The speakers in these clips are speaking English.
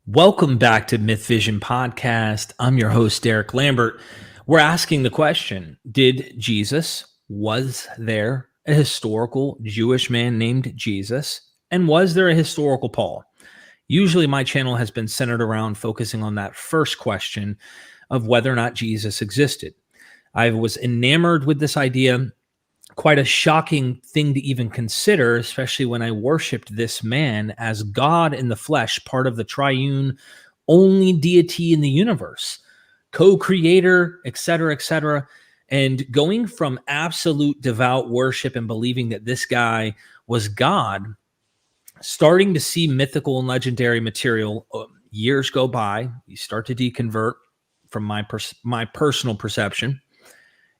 Welcome back to Myth Vision Podcast. I'm your host, Derek Lambert. We're asking the question, was there a historical Jewish man named Jesus? And was there a historical Paul? Usually my channel has been centered around focusing on that first question of whether or not Jesus existed. I was enamored with this idea. Quite a shocking thing to even consider, especially when I worshiped this man as God in the flesh, part of the triune, only deity in the universe, co-creator, etc., etc. And going from absolute devout worship and believing that this guy was God, starting to see mythical and legendary material, years go by, you start to deconvert from my personal perception.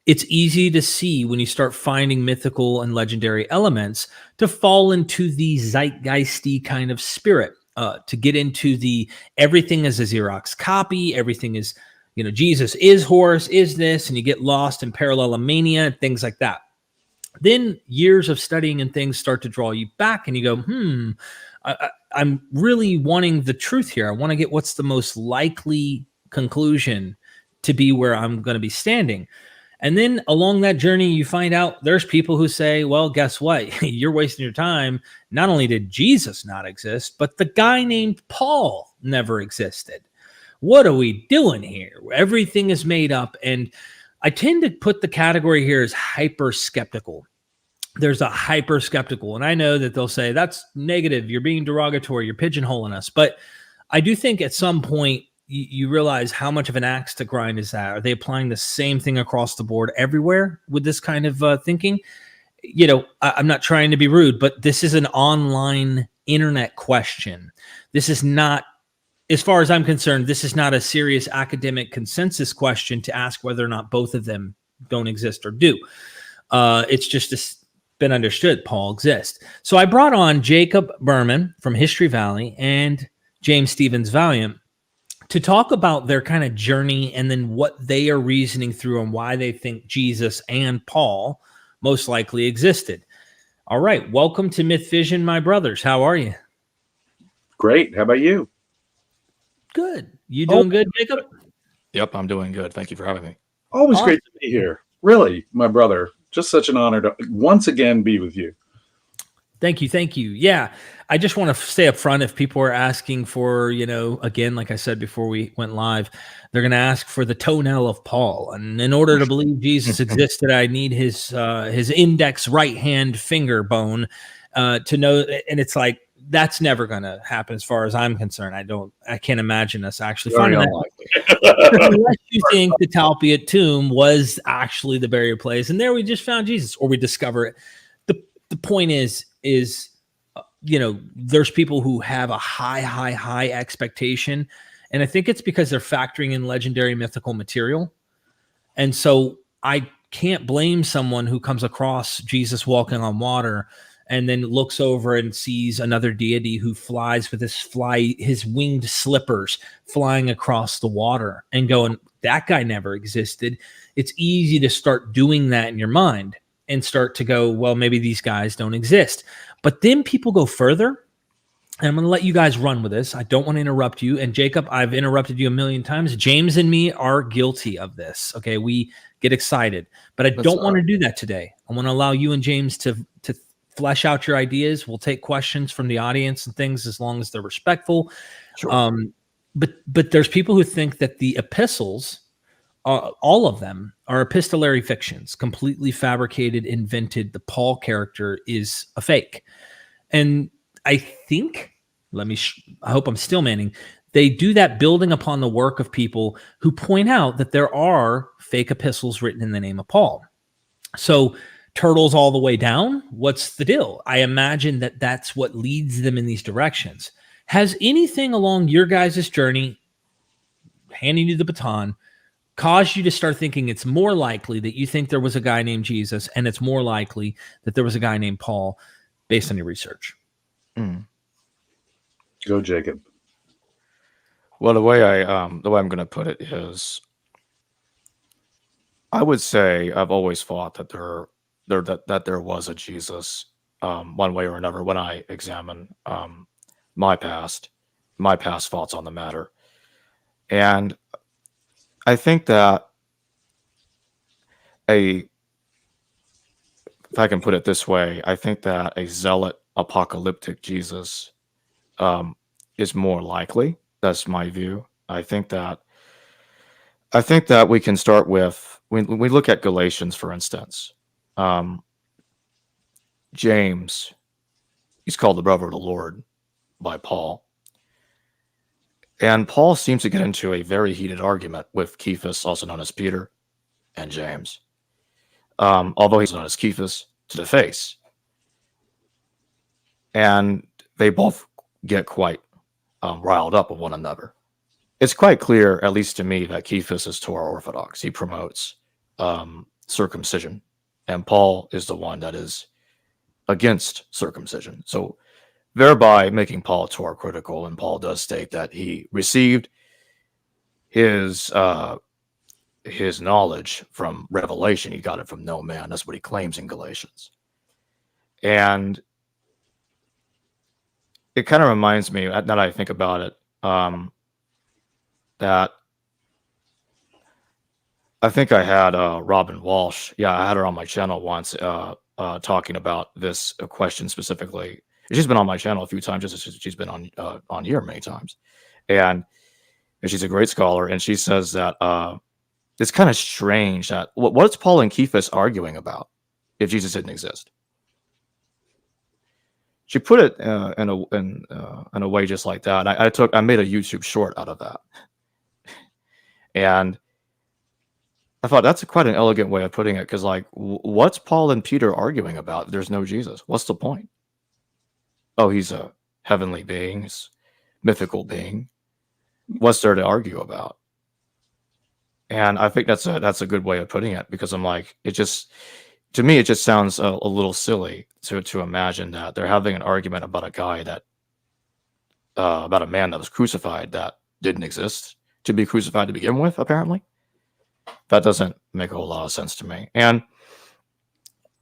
It's easy to see when you start finding mythical and legendary elements to fall into the zeitgeisty kind of spirit, to get into the everything is a Xerox copy, everything is, Jesus is Horus, is this, and you get lost in parallelomania and things like that. Then years of studying and things start to draw you back and you go, I'm really wanting the truth here. I want to get what's the most likely conclusion to be where I'm going to be standing. And then along that journey, you find out there's people who say, well, guess what? You're wasting your time. Not only did Jesus not exist, but the guy named Paul never existed. What are we doing here? Everything is made up. And I tend to put the category here as hyper skeptical. There's a hyper skeptical. And I know that they'll say that's negative. You're being derogatory. You're pigeonholing us. But I do think at some point, you realize how much of an axe to grind is that? Are they applying the same thing across the board everywhere with this kind of thinking? I'm not trying to be rude, but this is an online internet question. This is not, as far as I'm concerned, this is not a serious academic consensus question to ask whether or not both of them don't exist or do. It's just been understood Paul exists. So I brought on Jacob Ehrman from History Valley and James Stevens Valiant to talk about their kind of journey and then what they are reasoning through and why they think Jesus and Paul most likely existed. All right. Welcome to Myth Vision, my brothers. How are you? Great. How about you? Good. You doing good, Jacob? Yep, I'm doing good. Thank you for having me. Always great to be here. Really, my brother. Just such an honor to once again be with you. Thank you. Thank you. Yeah. I just want to say up front, if people are asking for, again, like I said before we went live, they're going to ask for the toenail of Paul. And in order to believe Jesus existed, I need his index right hand finger bone to know. And it's like, that's never going to happen as far as I'm concerned. I can't imagine us actually finding that. Unless you think the Talpiot tomb was actually the burial place. And there we just found Jesus, or we discover it. The point is, there's people who have a high expectation. And I think it's because they're factoring in legendary mythical material. And so I can't blame someone who comes across Jesus walking on water and then looks over and sees another deity who flies with his winged slippers flying across the water and going, that guy never existed. It's easy to start doing that in your mind and start to go, well, maybe these guys don't exist. But then people go further, and I'm going to let you guys run with this. I don't want to interrupt you. And Jacob, I've interrupted you a million times. James and me are guilty of this. Okay, we get excited. But I don't want to do that today. I want to allow you and James to flesh out your ideas. We'll take questions from the audience and things as long as they're respectful. Sure. But there's people who think that the epistles, all of them, are epistolary fictions, completely fabricated, invented. The Paul character is a fake. And I think, I hope I'm still manning, they do that building upon the work of people who point out that there are fake epistles written in the name of Paul. So turtles all the way down, what's the deal? I imagine that that's what leads them in these directions. Has anything along your guys' journey, handing you the baton, caused you to start thinking it's more likely that you think there was a guy named Jesus and it's more likely that there was a guy named Paul based on your research? Go, Jacob. Well, the way I'm going to put it is, I would say I've always thought that there was a Jesus, one way or another. When I examine my past, my past thoughts on the matter. And I think that if I can put it this way, I think that a zealot apocalyptic Jesus is more likely. That's my view. I think that we can start with, when we look at Galatians, for instance, James, he's called the brother of the Lord by Paul. And Paul seems to get into a very heated argument with Cephas, also known as Peter, and James. Although he's known as Cephas to the face. And they both get quite riled up with one another. It's quite clear, at least to me, that Cephas is Torah orthodox. He promotes circumcision. And Paul is the one that is against circumcision. So thereby making Paul Torah critical, and Paul does state that he received his knowledge from revelation. He got it from no man. That's what he claims in Galatians. And it kind of reminds me, now that I think about it, that I think I had Robyn Walsh. Yeah, I had her on my channel once talking about this question specifically. She's been on my channel a few times, just as she's been on here many times. And she's a great scholar. And she says that it's kind of strange that what's Paul and Cephas arguing about if Jesus didn't exist? She put it in a way just like that. I made a YouTube short out of that. And I thought that's quite an elegant way of putting it, because like, what's Paul and Peter arguing about? There's no Jesus. What's the point? Oh, he's a heavenly being, he's a mythical being. What's there to argue about? And I think that's a good way of putting it, because I'm like, to me, it just sounds a little silly to imagine that they're having an argument about a guy that, about a man that was crucified that didn't exist to be crucified to begin with, apparently. That doesn't make a whole lot of sense to me. And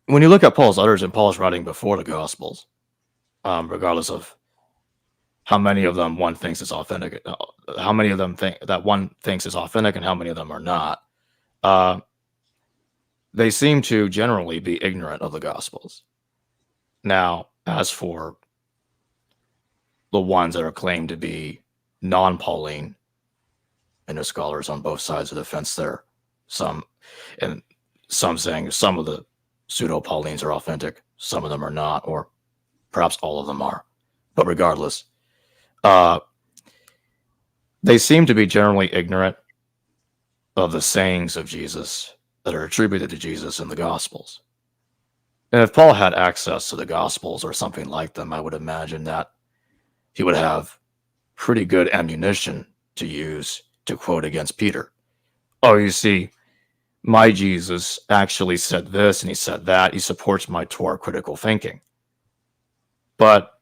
when you look at Paul's letters, and Paul's writing before the Gospels, regardless of how many of them one thinks is authentic, how many of them think that one thinks is authentic, and how many of them are not, they seem to generally be ignorant of the Gospels. Now, as for the ones that are claimed to be non-Pauline, and there's scholars on both sides of the fence there, some saying some of the pseudo-Paulines are authentic, some of them are not, or perhaps all of them are. But regardless, they seem to be generally ignorant of the sayings of Jesus that are attributed to Jesus in the Gospels. And if Paul had access to the Gospels or something like them, I would imagine that he would have pretty good ammunition to use to quote against Peter. Oh, you see, my Jesus actually said this and he said that. He supports my Torah critical thinking. But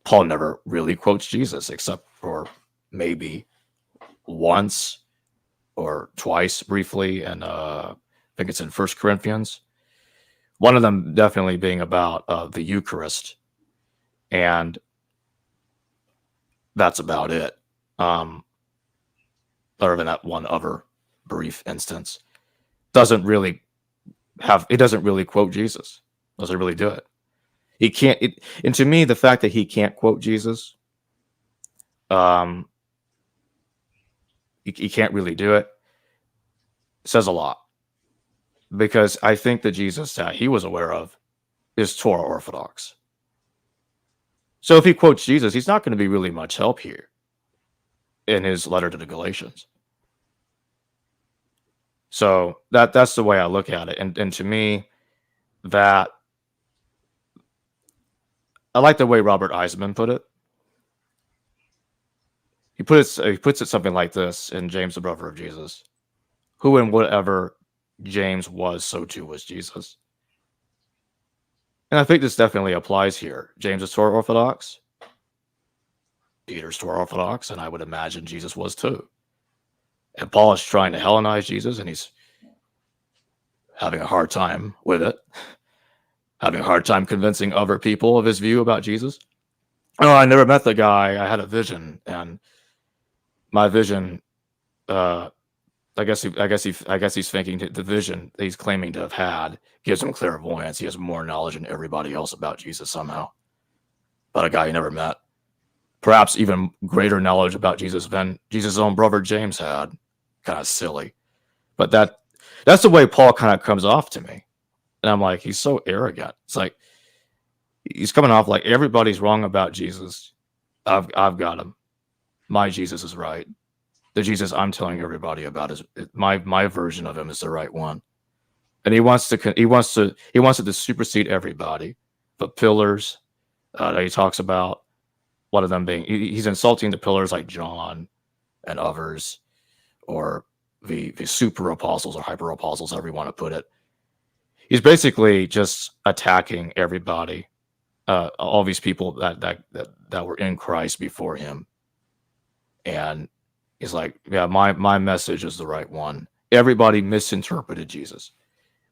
Paul never really quotes Jesus, except for maybe once or twice briefly, and I think it's in 1 Corinthians. One of them definitely being about the Eucharist, and that's about it. Other than that one other brief instance, doesn't really quote Jesus. Doesn't really do it. He can't. And to me, the fact that he can't quote Jesus, he can't really do it, says a lot. Because I think the Jesus that he was aware of is Torah orthodox. So if he quotes Jesus, he's not going to be really much help here in his letter to the Galatians. So that's the way I look at it. And to me, that I like the way Robert Eisman put it. He puts it something like this in James, the brother of Jesus. Who and whatever James was, so too was Jesus. And I think this definitely applies here. James is Torah orthodox. Peter's Torah orthodox, and I would imagine Jesus was too. And Paul is trying to Hellenize Jesus, and he's having a hard time with it. Having a hard time convincing other people of his view about Jesus. Oh, I never met the guy. I had a vision, and my vision, I guess he's thinking the vision that he's claiming to have had gives him clairvoyance. He has more knowledge than everybody else about Jesus somehow. But a guy he never met. Perhaps even greater knowledge about Jesus than Jesus' own brother James had. Kind of silly. But that's the way Paul kind of comes off to me. And I'm like, he's so arrogant. It's like he's coming off like everybody's wrong about Jesus. I've got him. My Jesus is right. The Jesus I'm telling everybody about is my version of him is the right one. And he wants to supersede everybody. But pillars that he talks about, one of them being he's insulting the pillars like John and others, or the super apostles or hyper apostles, however you want to put it. He's basically just attacking everybody, all these people that were in Christ before him. And he's like, yeah, my message is the right one. Everybody misinterpreted Jesus.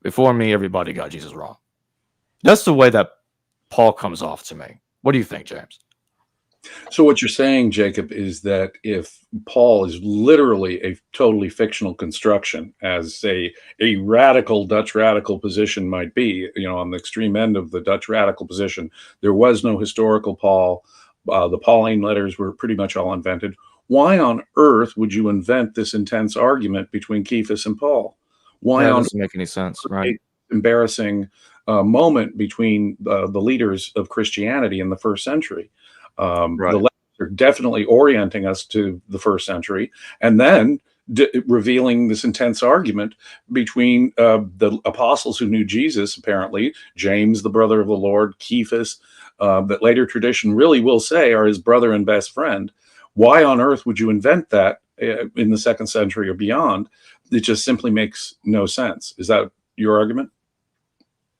Before me, everybody got Jesus wrong. That's the way that Paul comes off to me. What do you think, James? So what you're saying, Jacob, is that if Paul is literally a totally fictional construction, as a radical Dutch radical position might be, on the extreme end of the Dutch radical position, there was no historical Paul. The Pauline letters were pretty much all invented. Why on earth would you invent this intense argument between Cephas and Paul? Why That doesn't make any sense, right? Embarrassing moment between the leaders of Christianity in the first century. Right. The letters are definitely orienting us to the first century, and then revealing this intense argument between the apostles who knew Jesus, apparently, James, the brother of the Lord, Cephas, that later tradition really will say are his brother and best friend. Why on earth would you invent that in the second century or beyond? It just simply makes no sense. Is that your argument?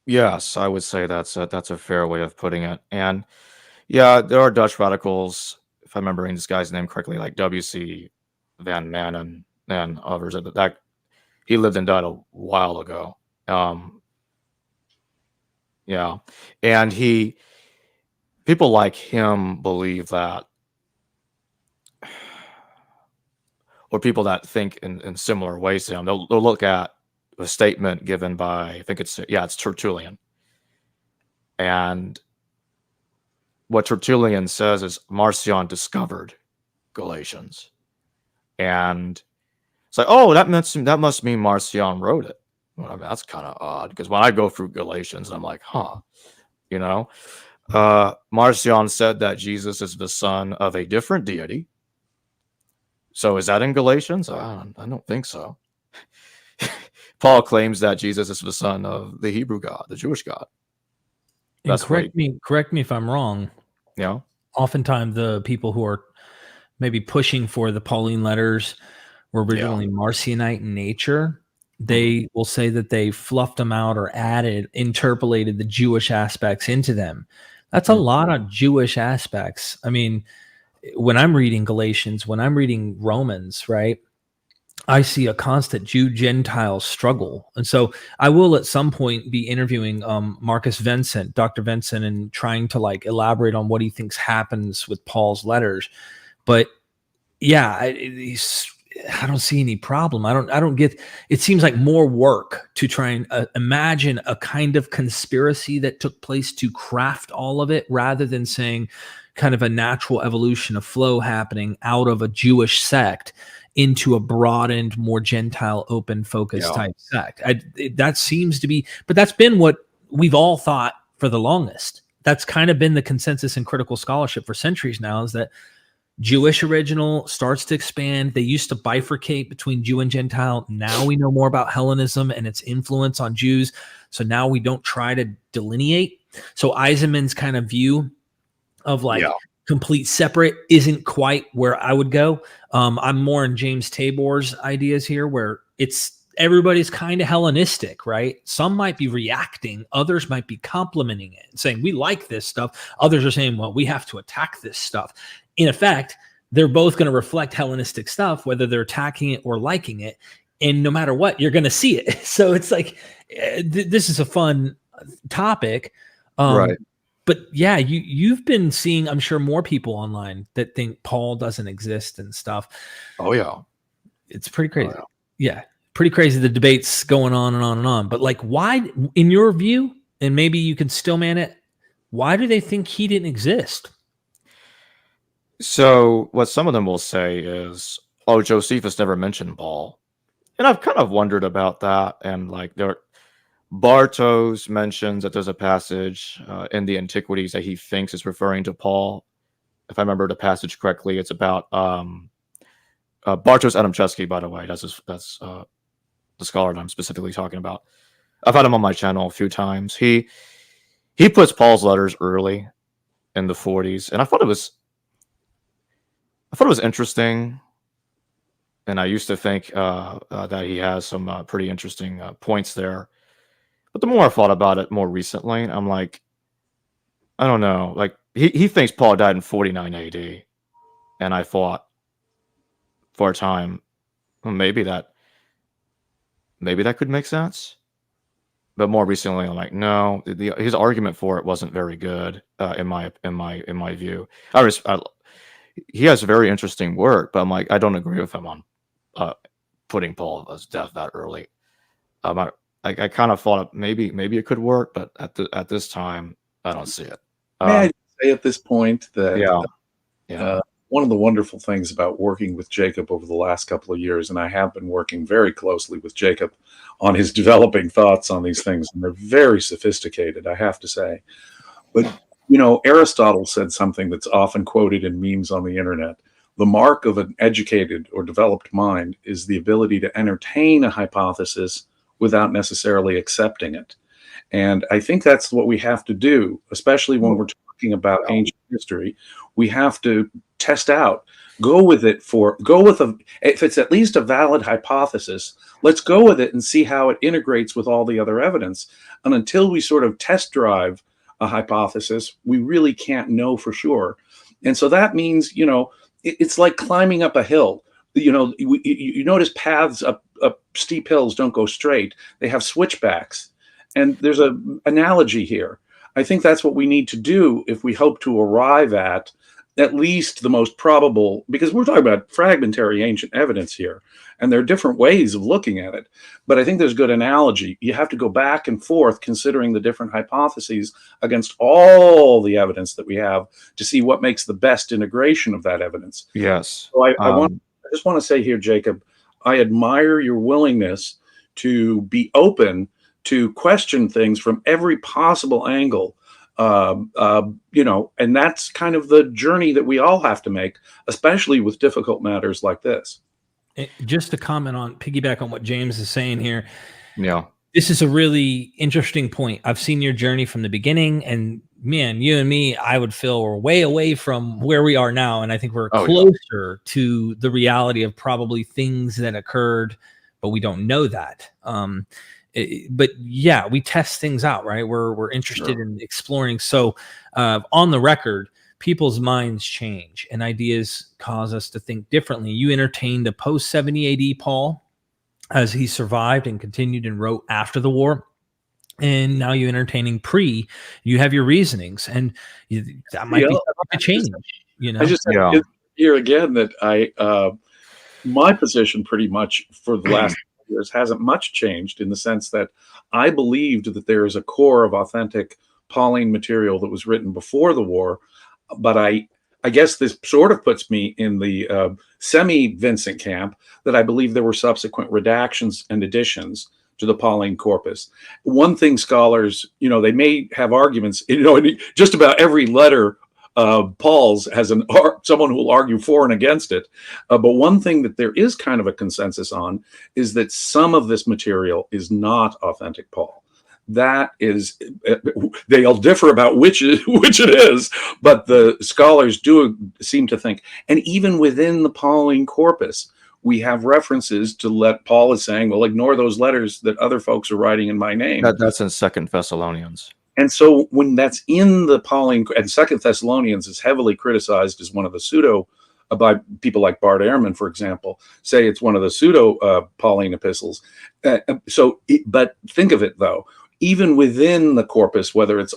Yes, I would say that's a fair way of putting it. And yeah, there are Dutch radicals, if I'm remembering this guy's name correctly, like W.C. Van Manen and others. That he lived and died a while ago. Yeah, and people like him believe that, or people that think in similar ways to him, they'll look at a statement given by, I think it's Tertullian, and what Tertullian says is Marcion discovered Galatians, and it's like, oh, that must mean Marcion wrote it. Well, I mean, that's kind of odd, because when I go through Galatians, I'm like, Marcion said that Jesus is the son of a different deity. So is that in Galatians? I don't think so. Paul claims that Jesus is the son of the Hebrew God, the Jewish God. And correct me if I'm wrong. Yeah. Oftentimes the people who are maybe pushing for the Pauline letters were originally Marcionite in nature. They will say that they fluffed them out or interpolated the Jewish aspects into them. That's a lot of Jewish aspects. I mean, when I'm reading Galatians, when I'm reading Romans, right, I see a constant Jew-Gentile struggle. And so I will at some point be interviewing Marcus Vincent, Dr. Vincent, and trying to elaborate on what he thinks happens with Paul's letters. But yeah, I don't see any problem. I don't get, it seems like more work to try and imagine a kind of conspiracy that took place to craft all of it, rather than saying kind of a natural evolution of flow happening out of a Jewish sect into a broadened, more Gentile, open focus type sect. That seems to be, but that's been what we've all thought for the longest. That's kind of been the consensus in critical scholarship for centuries now, is that Jewish original starts to expand. They used to bifurcate between Jew and Gentile. Now we know more about Hellenism and its influence on Jews. So now we don't try to delineate. So Eisenman's kind of view of complete separate isn't quite where I would go. I'm more in James Tabor's ideas here, where everybody's kind of Hellenistic, right? Some might be reacting, others might be complimenting it and saying, we like this stuff. Others are saying, well, we have to attack this stuff. In effect, they're both going to reflect Hellenistic stuff, whether they're attacking it or liking it. And no matter what, you're going to see it. So it's like, this is a fun topic. Right. But yeah, you've been seeing, I'm sure, more people online that think Paul doesn't exist and stuff. Oh yeah, it's pretty crazy. Yeah, pretty crazy. The debates going on and on and on. But like, why, in your view, and maybe you can still man it, why do they think he didn't exist? So what some of them will say is, "Oh, Josephus never mentioned Paul," and I've kind of wondered about that. And like, Bartos mentions that there's a passage in the Antiquities that he thinks is referring to Paul. If I remember the passage correctly, it's about Bartos Adamczewski, by the way. That's the scholar that I'm specifically talking about. I've had him on my channel a few times. He puts Paul's letters early in the 40s, and I thought it was interesting. And I used to think that he has some pretty interesting points there. But the more I thought about it more recently, I'm like, I don't know. Like he thinks Paul died in 49 AD, and I thought for a time, well, maybe that could make sense. But more recently, I'm like, no. His argument for it wasn't very good in my view. He has very interesting work, but I'm like, I don't agree with him on putting Paul's death that early. I kind of thought maybe it could work, but at this time, I don't see it. May I say at this point that yeah. One of the wonderful things about working with Jacob over the last couple of years, and I have been working very closely with Jacob on his developing thoughts on these things, and they're very sophisticated, I have to say. But, Aristotle said something that's often quoted in memes on the internet. The mark of an educated or developed mind is the ability to entertain a hypothesis without necessarily accepting it. And I think that's what we have to do, especially when we're talking about ancient history. We have to test out, if it's at least a valid hypothesis, let's go with it and see how it integrates with all the other evidence. And until we sort of test drive a hypothesis, we really can't know for sure. And so that means, it's like climbing up a hill. You notice paths up steep hills don't go straight. They have switchbacks. And there's an analogy here. I think that's what we need to do if we hope to arrive at least the most probable, because we're talking about fragmentary ancient evidence here, and there are different ways of looking at it. But I think there's good analogy. You have to go back and forth considering the different hypotheses against all the evidence that we have to see what makes the best integration of that evidence. Yes. So I just want to say here, Jacob, I admire your willingness to be open to question things from every possible angle. And that's kind of the journey that we all have to make, especially with difficult matters like this. Just to piggyback on what James is saying here. Yeah. This is a really interesting point. I've seen your journey from the beginning, and man, you and me, I would feel we're way away from where we are now. And I think we're closer to the reality of probably things that occurred, but we don't know that. But yeah, we test things out, right? We're interested in exploring. So on the record, people's minds change and ideas cause us to think differently. You entertained a post 70 AD Paul as he survived and continued and wrote after the war. And now you're entertaining you have your reasonings, and that might be a change. I just have to here again that my position pretty much for the last years hasn't much changed, in the sense that I believed that there is a core of authentic Pauline material that was written before the war, but I guess this sort of puts me in the semi-Vincent camp, that I believe there were subsequent redactions and additions to the Pauline corpus. One thing scholars, they may have arguments, just about every letter Paul's has someone who will argue for and against it. But one thing that there is kind of a consensus on is that some of this material is not authentic Paul. That is, they'll differ about which it is, but the scholars do seem to think, and even within the Pauline corpus, we have references to Paul is saying, well, ignore those letters that other folks are writing in my name. That's in 2 Thessalonians. And so when that's in the Pauline, and 2 Thessalonians is heavily criticized as one of the pseudo, by people like Bart Ehrman, for example, say it's one of the pseudo Pauline epistles. But think of it, though. even within the corpus, whether it's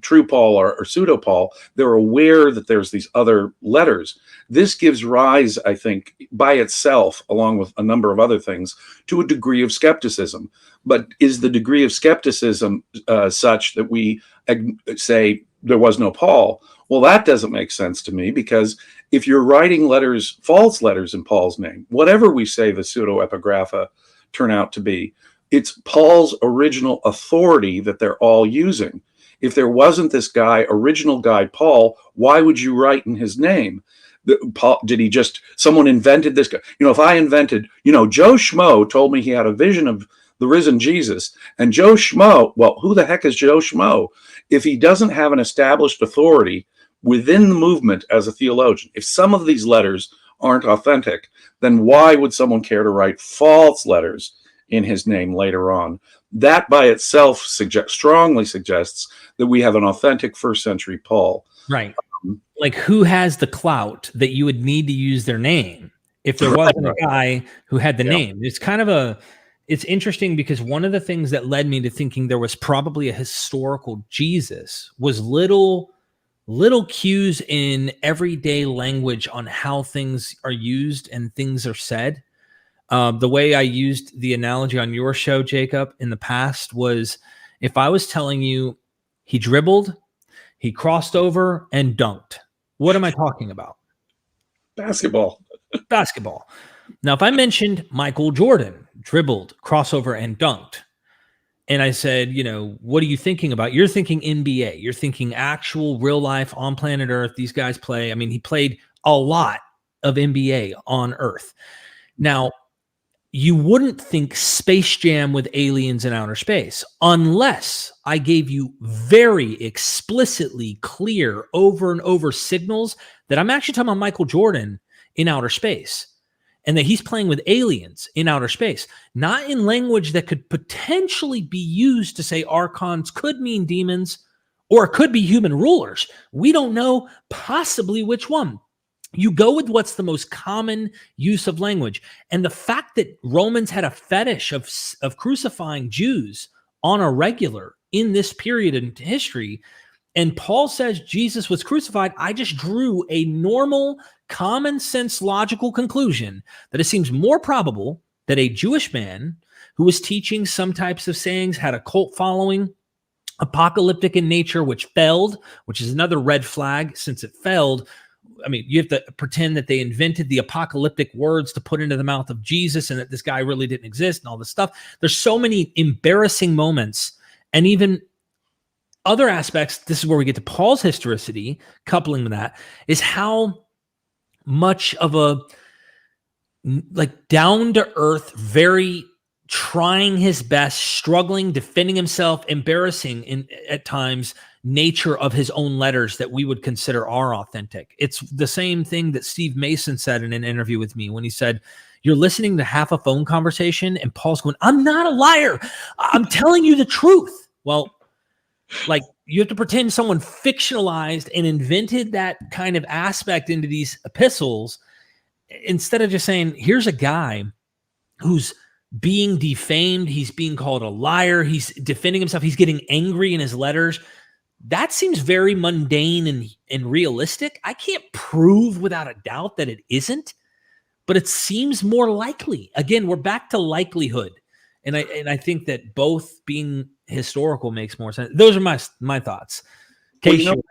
true Paul or pseudo Paul, they're aware that there's these other letters. This gives rise, I think, by itself, along with a number of other things, to a degree of skepticism. But is the degree of skepticism such that we say there was no Paul? Well, that doesn't make sense to me, because if you're writing letters, false letters in Paul's name, whatever we say the pseudo-epigrapha turn out to be, it's Paul's original authority that they're all using. If there wasn't this guy, original guy, Paul, why would you write in his name? Paul, did he just, someone invented this guy? You know, if I invented, you know, Joe Schmo told me he had a vision of the risen Jesus, and Joe Schmo, well, who the heck is Joe Schmo? If he doesn't have an established authority within the movement as a theologian, if some of these letters aren't authentic, then why would someone care to write false letters in his name later on? That by itself strongly suggests that we have an authentic first century Paul. Right. Like, who has the clout that you would need to use their name if there wasn't a guy who had the name? It's kind of it's interesting, because one of the things that led me to thinking there was probably a historical Jesus was little cues in everyday language on how things are used and things are said. The way I used the analogy on your show, Jacob, in the past was, if I was telling you he dribbled, he crossed over, and dunked, what am I talking about? Basketball. Basketball. Now, if I mentioned Michael Jordan dribbled, crossover, and dunked, and I said, you know, what are you thinking about? You're thinking NBA. You're thinking actual real life on planet Earth. These guys play. I mean, he played a lot of NBA on Earth. Now, you wouldn't think Space Jam with aliens in outer space unless I gave you very explicitly clear over and over signals that I'm actually talking about Michael Jordan in outer space, and that he's playing with aliens in outer space, not in language that could potentially be used to say archons could mean demons, or it could be human rulers. We don't know possibly which one. You go with what's the most common use of language. And the fact that Romans had a fetish of crucifying Jews on a regular in this period in history, and Paul says Jesus was crucified, I just drew a normal, common sense, logical conclusion that it seems more probable that a Jewish man who was teaching some types of sayings, had a cult following, apocalyptic in nature, which failed, which is another red flag. Since it failed, I mean, you have to pretend that they invented the apocalyptic words to put into the mouth of Jesus and that this guy really didn't exist and all this stuff. There's so many embarrassing moments, and even other aspects. This is where we get to Paul's historicity, coupling with that, is how much of a like down to earth, very trying his best, struggling, defending himself, embarrassing in at times nature of his own letters that we would consider are authentic. It's the same thing that Steve Mason said in an interview with me when he said, you're listening to half a phone conversation and Paul's going, I'm not a liar, I'm telling you the truth. Well, like, you have to pretend someone fictionalized and invented that kind of aspect into these epistles, instead of just saying, here's a guy who's being defamed, he's being called a liar, he's defending himself, he's getting angry in his letters. That seems very mundane and realistic. I can't prove without a doubt that it isn't, but it seems more likely. Again, we're back to likelihood. And I think that both being historical makes more sense. Those are my thoughts. Well, you know,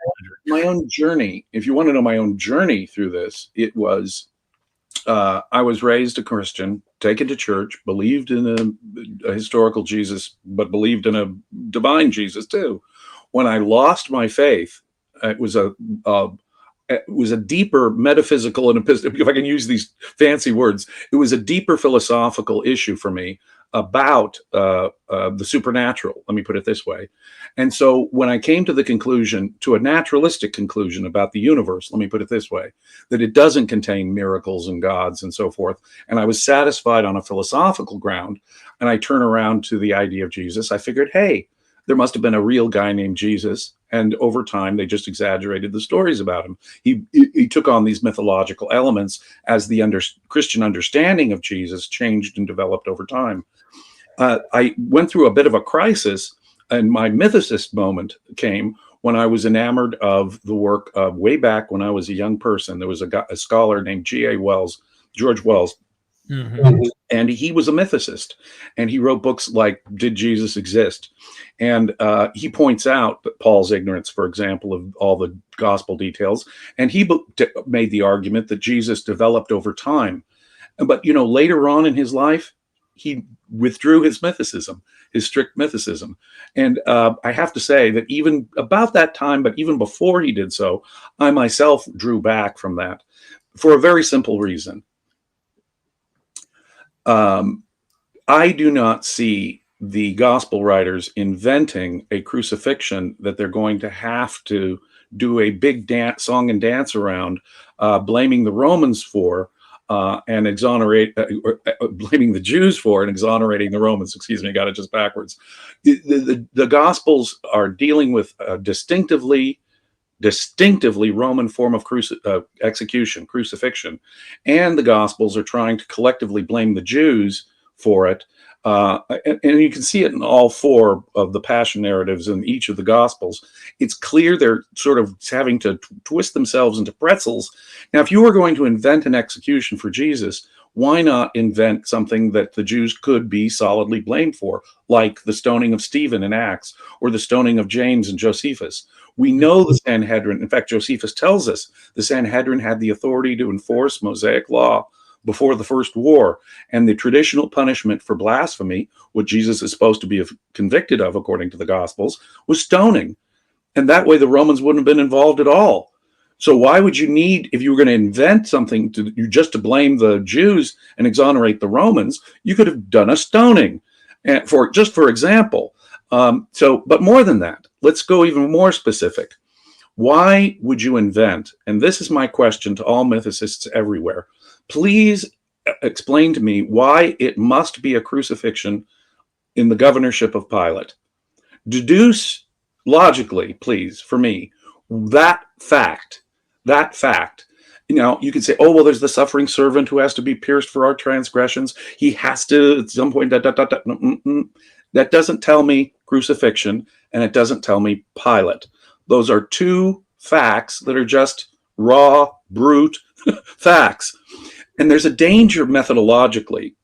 my own journey, if you want to know my own journey through this, it was, I was raised a Christian, taken to church, believed in a historical Jesus, but believed in a divine Jesus too. When I lost my faith, it was a deeper metaphysical and if I can use these fancy words, it was a deeper philosophical issue for me about the supernatural. Let me put it this way. And so when I came to the conclusion, to a naturalistic conclusion about the universe, let me put it this way, that it doesn't contain miracles and gods and so forth, and I was satisfied on a philosophical ground, and I turn around to the idea of Jesus, I figured, hey, there must have been a real guy named Jesus, and over time they just exaggerated the stories about him. He took on these mythological elements as the Christian understanding of Jesus changed and developed over time. I went through a bit of a crisis And my mythicist moment came when I was enamored of the work of way back when I was a young person. There was a scholar named George Wells, and he was a mythicist, and he wrote books like Did Jesus Exist? And he points out that Paul's ignorance, for example, of all the gospel details, and he made the argument that Jesus developed over time. But, you know, later on in his life, he withdrew his mythicism, his strict mythicism. And I have to say that even about that time, but even before he did so, I myself drew back from that for a very simple reason. I do not see the gospel writers inventing a crucifixion that they're going to have to do a big song and dance around, blaming the Romans for, and blaming the Jews for and exonerating the Romans. Excuse me, I got it just backwards. The Gospels are dealing with a distinctively Roman form of crucifixion, and the Gospels are trying to collectively blame the Jews for it. And you can see it in all four of the passion narratives in each of the Gospels. It's clear they're sort of having to twist themselves into pretzels. Now, if you were going to invent an execution for Jesus, why not invent something that the Jews could be solidly blamed for, like the stoning of Stephen in Acts, or the stoning of James and Josephus? We know the Sanhedrin, in fact, Josephus tells us the Sanhedrin had the authority to enforce Mosaic law before the first war, and the traditional punishment for blasphemy, what Jesus is supposed to be convicted of according to the Gospels, was stoning. And that way the Romans wouldn't have been involved at all. So why would you need, if you were going to invent something just to blame the Jews and exonerate the Romans, you could have done a stoning, and for example. But more than that, let's go even more specific. Why would you invent, and this is my question to all mythicists everywhere, please explain to me why it must be a crucifixion in the governorship of Pilate. Deduce logically, please, for me, that fact. You know, you could say, oh, well, there's the suffering servant who has to be pierced for our transgressions. He has to, at some point, That doesn't tell me crucifixion, and it doesn't tell me Pilate. Those are two facts that are just raw, brute facts. And there's a danger methodologically.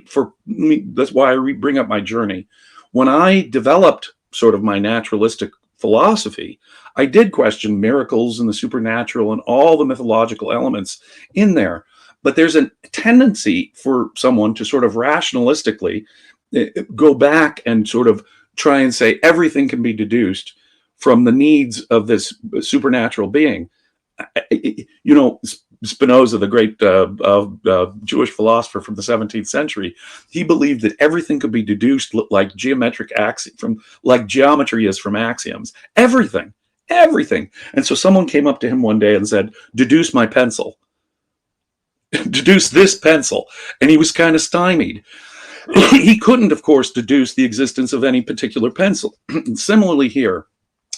For me, that's why I bring up my journey. When I developed sort of my naturalistic philosophy, I did question miracles and the supernatural and all the mythological elements in there. But there's a tendency for someone to sort of rationalistically go back and sort of try and say everything can be deduced from the needs of this supernatural being. You know, Spinoza, the great Jewish philosopher from the 17th century, he believed that everything could be deduced like geometric like geometry is from axioms. Everything. And so someone came up to him one day and said, "Deduce my pencil. Deduce this pencil." And he was kind of stymied. He couldn't, of course, deduce the existence of any particular pencil. Similarly here,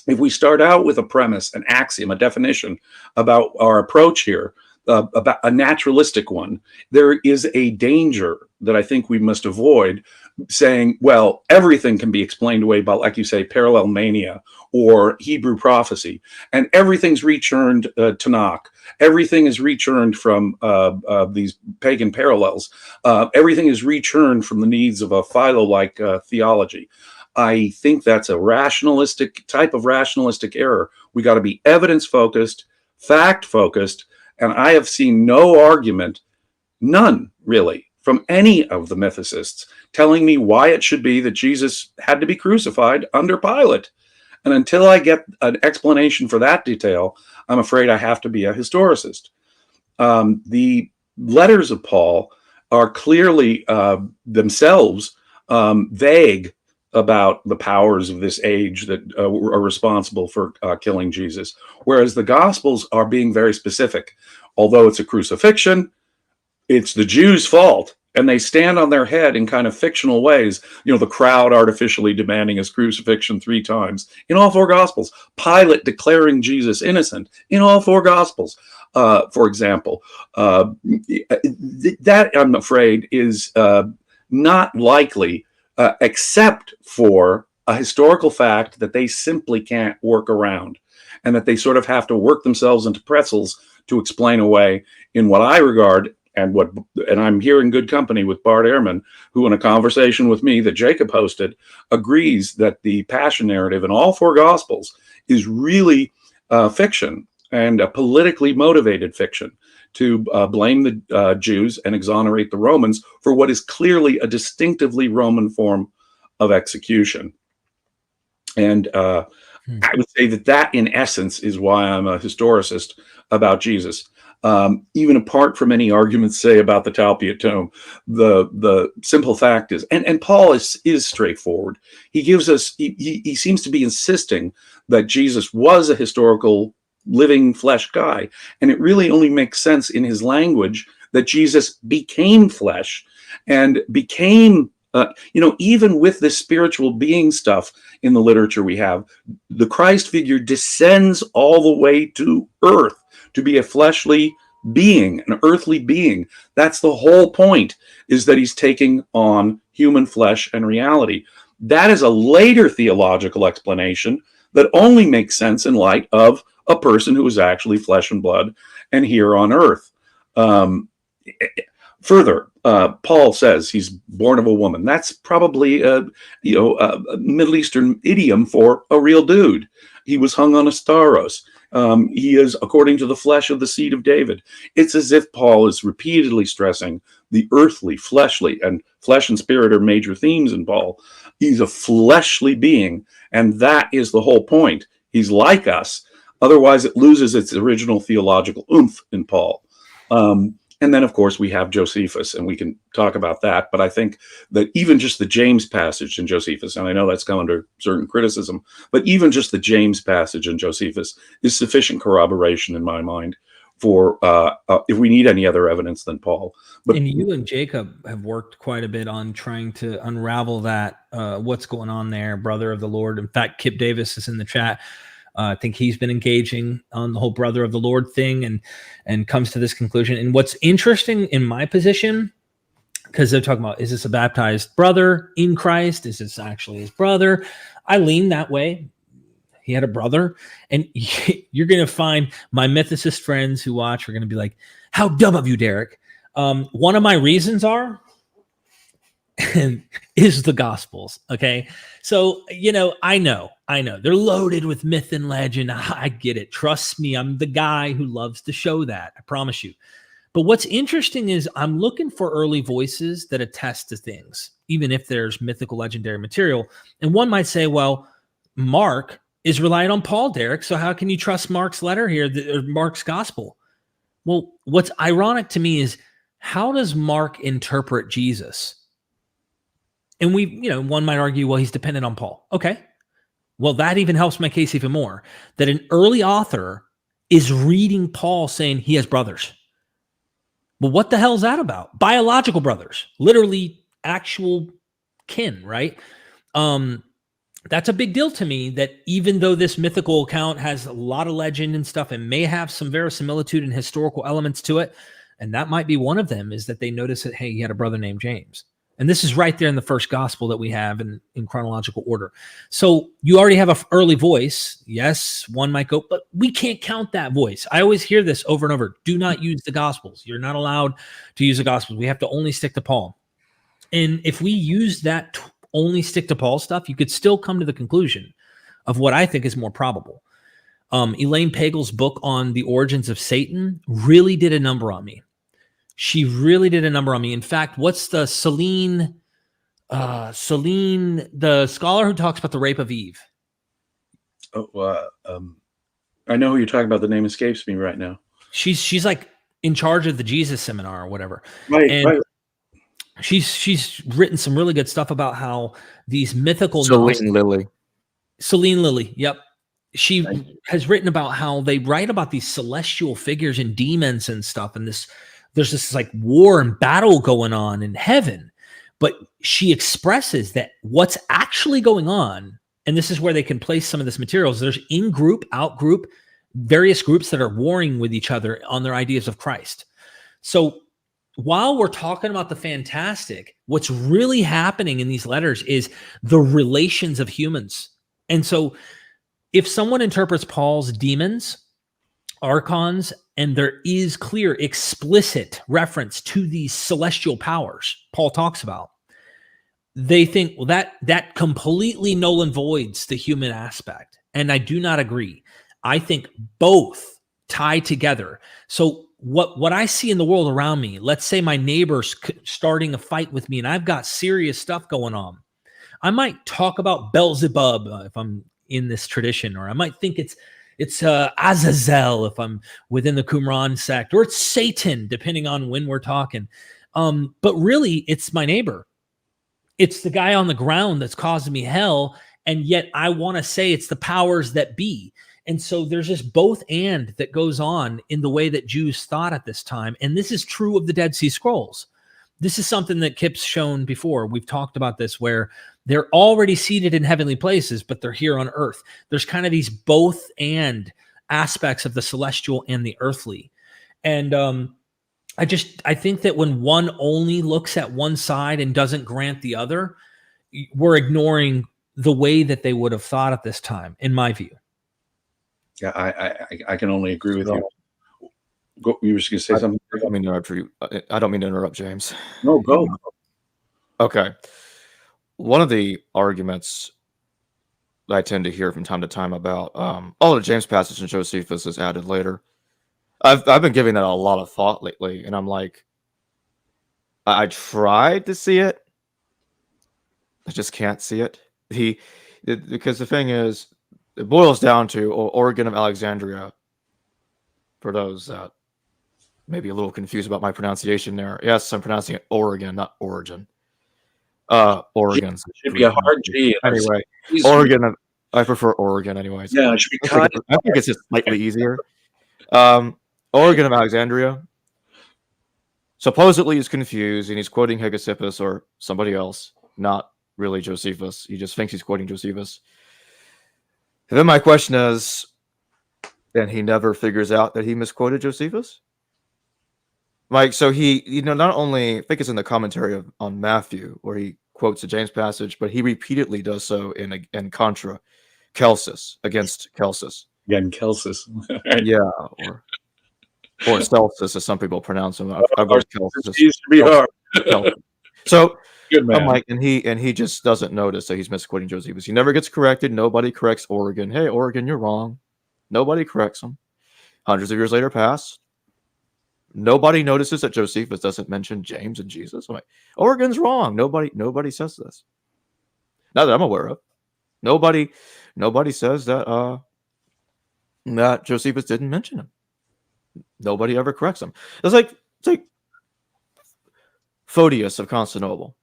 if we start out with a premise, an axiom, a definition about our approach here, about a naturalistic one, there is a danger that I think we must avoid, saying, well, everything can be explained away by, like you say, parallel mania or Hebrew prophecy, and everything's returned Tanakh. Everything is returned from these pagan parallels. Everything is returned from the needs of a philo-like theology. I think that's a type of rationalistic error. We got to be evidence-focused, fact-focused, and I have seen no argument, none really, from any of the mythicists telling me why it should be that Jesus had to be crucified under Pilate. And until I get an explanation for that detail, I'm afraid I have to be a historicist. The letters of Paul are clearly themselves vague about the powers of this age that are responsible for killing Jesus, whereas the Gospels are being very specific. Although it's a crucifixion, it's the Jews' fault, and they stand on their head in kind of fictional ways. You know, the crowd artificially demanding his crucifixion 3 times in all 4 Gospels. Pilate declaring Jesus innocent in all 4 Gospels, for example. That, I'm afraid, is not likely except for a historical fact that they simply can't work around, and that they sort of have to work themselves into pretzels to explain away in what I regard, and I'm here in good company with Bart Ehrman, who in a conversation with me that Jacob hosted agrees that the Passion narrative in all four Gospels is really fiction, and a politically motivated fiction, to blame the Jews and exonerate the Romans for what is clearly a distinctively Roman form of execution. And I would say that in essence is why I'm a historicist about Jesus. Even apart from any arguments, say, about the Talpiot tomb, the simple fact is, and Paul is straightforward. He gives us, he seems to be insisting that Jesus was a historical living flesh guy. And it really only makes sense in his language that Jesus became flesh and became, even with this spiritual being stuff in the literature we have, the Christ figure descends all the way to earth to be a fleshly being, an earthly being. That's the whole point, is that he's taking on human flesh and reality. That is a later theological explanation that only makes sense in light of a person who is actually flesh and blood and here on earth. Further, Paul says he's born of a woman. That's probably a Middle Eastern idiom for a real dude. He was hung on a stauros. He is according to the flesh of the seed of David. It's as if Paul is repeatedly stressing the earthly, fleshly, and flesh and spirit are major themes in Paul. He's a fleshly being, and that is the whole point. He's like us. Otherwise, it loses its original theological oomph in Paul. And then, of course, we have Josephus, and we can talk about that. But I think that even just the James passage in Josephus, and I know that's come under certain criticism, but even just the James passage in Josephus is sufficient corroboration in my mind for if we need any other evidence than Paul. But and you and Jacob have worked quite a bit on trying to unravel that, what's going on there, brother of the Lord. In fact, Kipp Davis is in the chat. I think he's been engaging on the whole brother of the Lord thing and comes to this conclusion. And what's interesting in my position, because they're talking about, is this a baptized brother in Christ? Is this actually his brother? I lean that way. He had a brother. And you're going to find my mythicist friends who watch are going to be like, how dumb of you, Derek. One of my reasons is the Gospels. Okay. So, I know they're loaded with myth and legend. I get it. Trust me. I'm the guy who loves to show that. I promise you. But what's interesting is I'm looking for early voices that attest to things, even if there's mythical legendary material. And one might say, well, Mark is relying on Paul, Derek. So how can you trust Mark's letter here, or Mark's gospel? Well, what's ironic to me is, how does Mark interpret Jesus? And one might argue, well, he's dependent on Paul. Okay. Well, that even helps my case even more, that an early author is reading Paul saying he has brothers. Well, what the hell is that about? Biological brothers, literally actual kin, right? That's a big deal to me, that even though this mythical account has a lot of legend and stuff and may have some verisimilitude and historical elements to it, and that might be one of them, is that they notice that, hey, he had a brother named James. And this is right there in the first gospel that we have in chronological order. So you already have an early voice. Yes, one might go, but we can't count that voice. I always hear this over and over. Do not use the gospels. You're not allowed to use the gospels. We have to only stick to Paul. And if we use that only stick to Paul stuff, you could still come to the conclusion of what I think is more probable. Elaine Pagel's book on the origins of Satan really did a number on me. She really did a number on me. In fact, what's the Celine, the scholar who talks about the rape of Eve? I know who you're talking about. The name escapes me right now. She's like in charge of the Jesus seminar or whatever. Right, and right. She's written some really good stuff about how these mythical Celine Lilly. Celine Lilly, yep. She has written about how they write about these celestial figures and demons and stuff, and there's this like war and battle going on in heaven. But she expresses that what's actually going on, and this is where they can place some of this materials, there's in-group, out-group, various groups that are warring with each other on their ideas of Christ. So while we're talking about the fantastic, what's really happening in these letters is the relations of humans. And so if someone interprets Paul's demons, archons, and there is clear, explicit reference to these celestial powers Paul talks about, they think, well, that completely null and voids the human aspect. And I do not agree. I think both tie together. So what I see in the world around me, let's say my neighbor's starting a fight with me and I've got serious stuff going on. I might talk about Beelzebub if I'm in this tradition, or I might think it's Azazel if I'm within the Qumran sect, or it's Satan, depending on when we're talking. But really, it's my neighbor. It's the guy on the ground that's causing me hell, and yet I want to say it's the powers that be. And so there's just both and that goes on in the way that Jews thought at this time. And this is true of the Dead Sea Scrolls. This is something that Kipp's shown before. We've talked about this, where they're already seated in heavenly places, but they're here on earth. There's kind of these both and aspects of the celestial and the earthly. And I think that when one only looks at one side and doesn't grant the other, we're ignoring the way that they would have thought at this time, in my view. Yeah, I can only agree with you. Go, you were just going to say something? I don't mean to interrupt, James. No, go. Okay. One of the arguments that I tend to hear from time to time about the James passage in Josephus is added later. I've been giving that a lot of thought lately, and I'm like, I tried to see it. I just can't see it. Because the thing is, it boils down to Origen of Alexandria. For those that may be a little confused about my pronunciation there. Yes, I'm pronouncing it Oregon, not Origin. Oregon should be a hard G. Anyway, Oregon. I prefer Oregon, anyways. Yeah, it should be I think it's just slightly easier. Oregon of Alexandria supposedly is confused, and he's quoting Hegesippus or somebody else, not really Josephus. He just thinks he's quoting Josephus. And then my question is, and he never figures out that he misquoted Josephus? Like, so he, not only, I think it's in the commentary on Matthew, where he quotes the James passage, but he repeatedly does so in contra Celsus, against Celsus. Again, Celsus. Yeah, or Celsus, as some people pronounce him. I've heard Celsus. It used to be hard. So, good man. I'm like, and he just doesn't notice that he's misquoting Josephus. He never gets corrected. Nobody corrects Origen. Hey, Origen, you're wrong. Nobody corrects him. Hundreds of years later pass. Nobody notices that Josephus doesn't mention James and Jesus. I'm like, Origen's wrong. Nobody says this. Not that I'm aware of. Nobody says that that Josephus didn't mention him. Nobody ever corrects him. It's like Photius of Constantinople,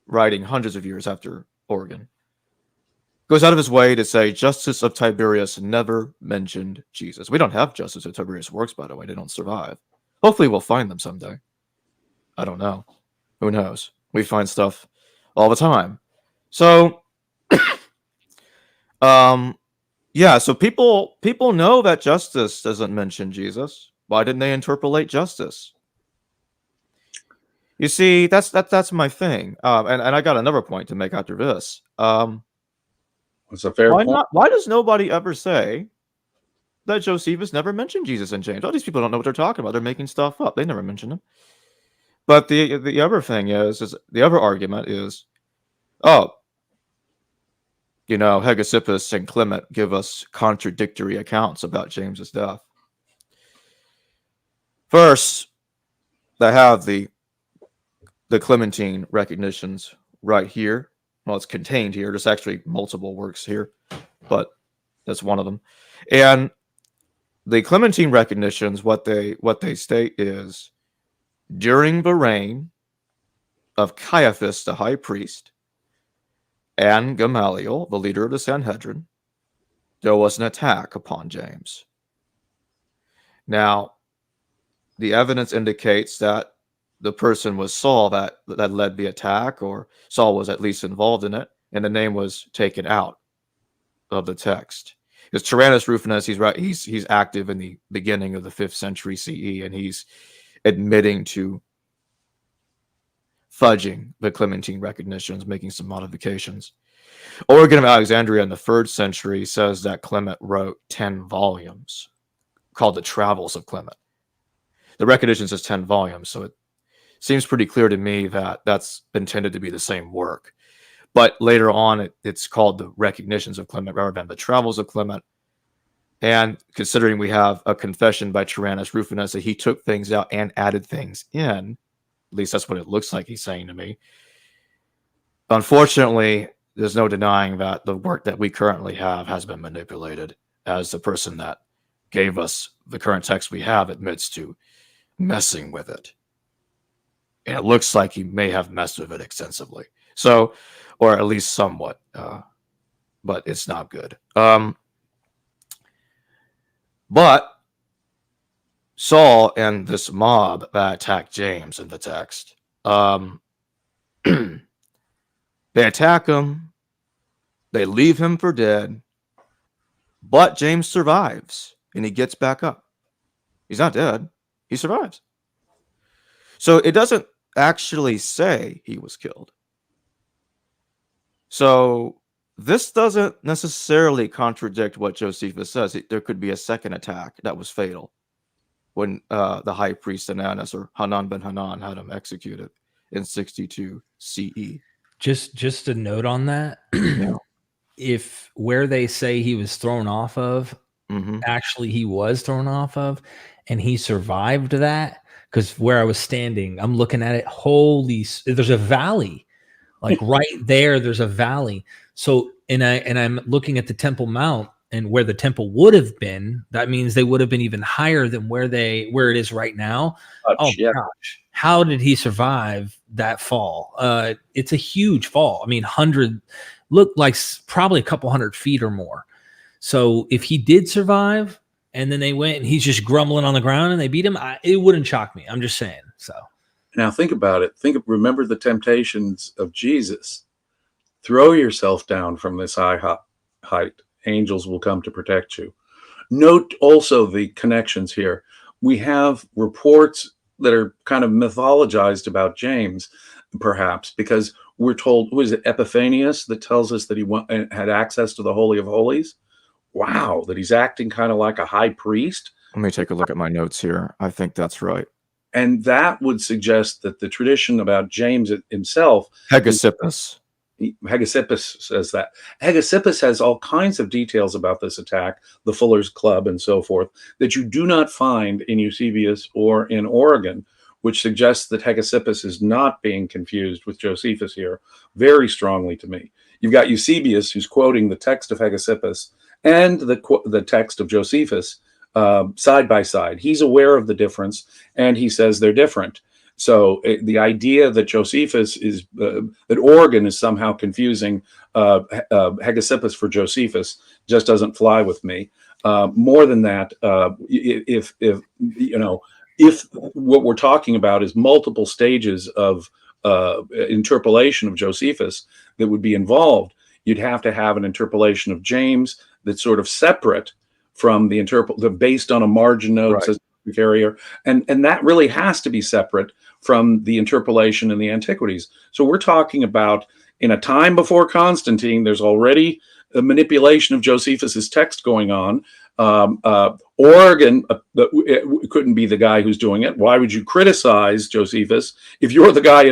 writing hundreds of years after Origen, goes out of his way to say Justice of Tiberius never mentioned Jesus. We don't have Justice of Tiberius works, by the way. They don't survive. Hopefully we'll find them someday. I don't know. Who knows? We find stuff all the time. So, yeah, so people know that Justice doesn't mention Jesus. Why didn't they interpolate Justice? You see, that's my thing. And I got another point to make after this. It's a fair point. Why does nobody ever say that Josephus never mentioned Jesus and James? All these people don't know what they're talking about. They're making stuff up. They never mentioned him. But the other thing is the other argument is, Hegesippus and Clement give us contradictory accounts about James's death. First, they have the Clementine recognitions right here. Well, it's contained here. There's actually multiple works here, but that's one of them. And the Clementine recognitions, what they state is, during the reign of Caiaphas, the high priest, and Gamaliel, the leader of the Sanhedrin, there was an attack upon James. Now, the evidence indicates that the person was Saul that led the attack, or Saul was at least involved in it, and the name was taken out of the text. Because Tyrannus Rufinus, he's right, he's active in the beginning of the 5th century CE, and he's admitting to fudging the Clementine recognitions, making some modifications. Origen of Alexandria in the 3rd century says that Clement wrote 10 volumes called the Travels of Clement. The recognition says 10 volumes, so it seems pretty clear to me that that's intended to be the same work. But later on, it's called the Recognitions of Clement rather than the Travels of Clement. And considering we have a confession by Tyrannus Rufinus that he took things out and added things in, at least that's what it looks like he's saying to me. Unfortunately, there's no denying that the work that we currently have has been manipulated, as the person that gave us the current text we have admits to messing with it. And it looks like he may have messed with it extensively. So, or at least somewhat, but it's not good. But Saul and this mob that attacked James in the text, they attack him, they leave him for dead, but James survives and he gets back up. He's not dead, he survives. So it doesn't actually say he was killed. So this doesn't necessarily contradict what Josephus says. There could be a second attack that was fatal when the high priest Ananus or Hanan ben Hanan had him executed in 62 CE. Just a note on that. Yeah. If where they say he was thrown off of, actually he was thrown off of, and he survived that, because where I was standing, I'm looking at it. Holy, there's a valley, like right there. There's a valley. So, and I'm looking at the Temple Mount, and where the temple would have been. That means they would have been even higher than where it is right now. Gosh, how did he survive that fall? It's a huge fall. I mean, looked like probably a couple 100 feet or more. So if he did survive, and then they went and he's just grumbling on the ground and they beat him, it wouldn't shock me. I'm just saying. So now think about it. Remember the temptations of Jesus. Throw yourself down from this high height. Angels will come to protect you. Note also the connections here. We have reports that are kind of mythologized about James, perhaps, because we're told, who is it, Epiphanius, that tells us that he had access to the Holy of Holies? Wow, that he's acting kind of like a high priest. Let me take a look at my notes here. I think that's right. And that would suggest that the tradition about James himself... Hegesippus says that. Hegesippus has all kinds of details about this attack, the Fuller's Club and so forth, that you do not find in Eusebius or in Origen, which suggests that Hegesippus is not being confused with Josephus here, very strongly to me. You've got Eusebius, who's quoting the text of Hegesippus and the text of Josephus side by side. He's aware of the difference, and he says they're different. So the idea that Josephus is, that Origen is somehow confusing Hegesippus for Josephus just doesn't fly with me. More than that, if what we're talking about is multiple stages of interpolation of Josephus that would be involved, you'd have to have an interpolation of James that's sort of separate from the based on a margin note, right, says the carrier, and that really has to be separate from the interpolation in the Antiquities. So we're talking about, in a time before Constantine, there's already a manipulation of Josephus's text going on. Origen couldn't be the guy who's doing it. Why would you criticize Josephus if you're the guy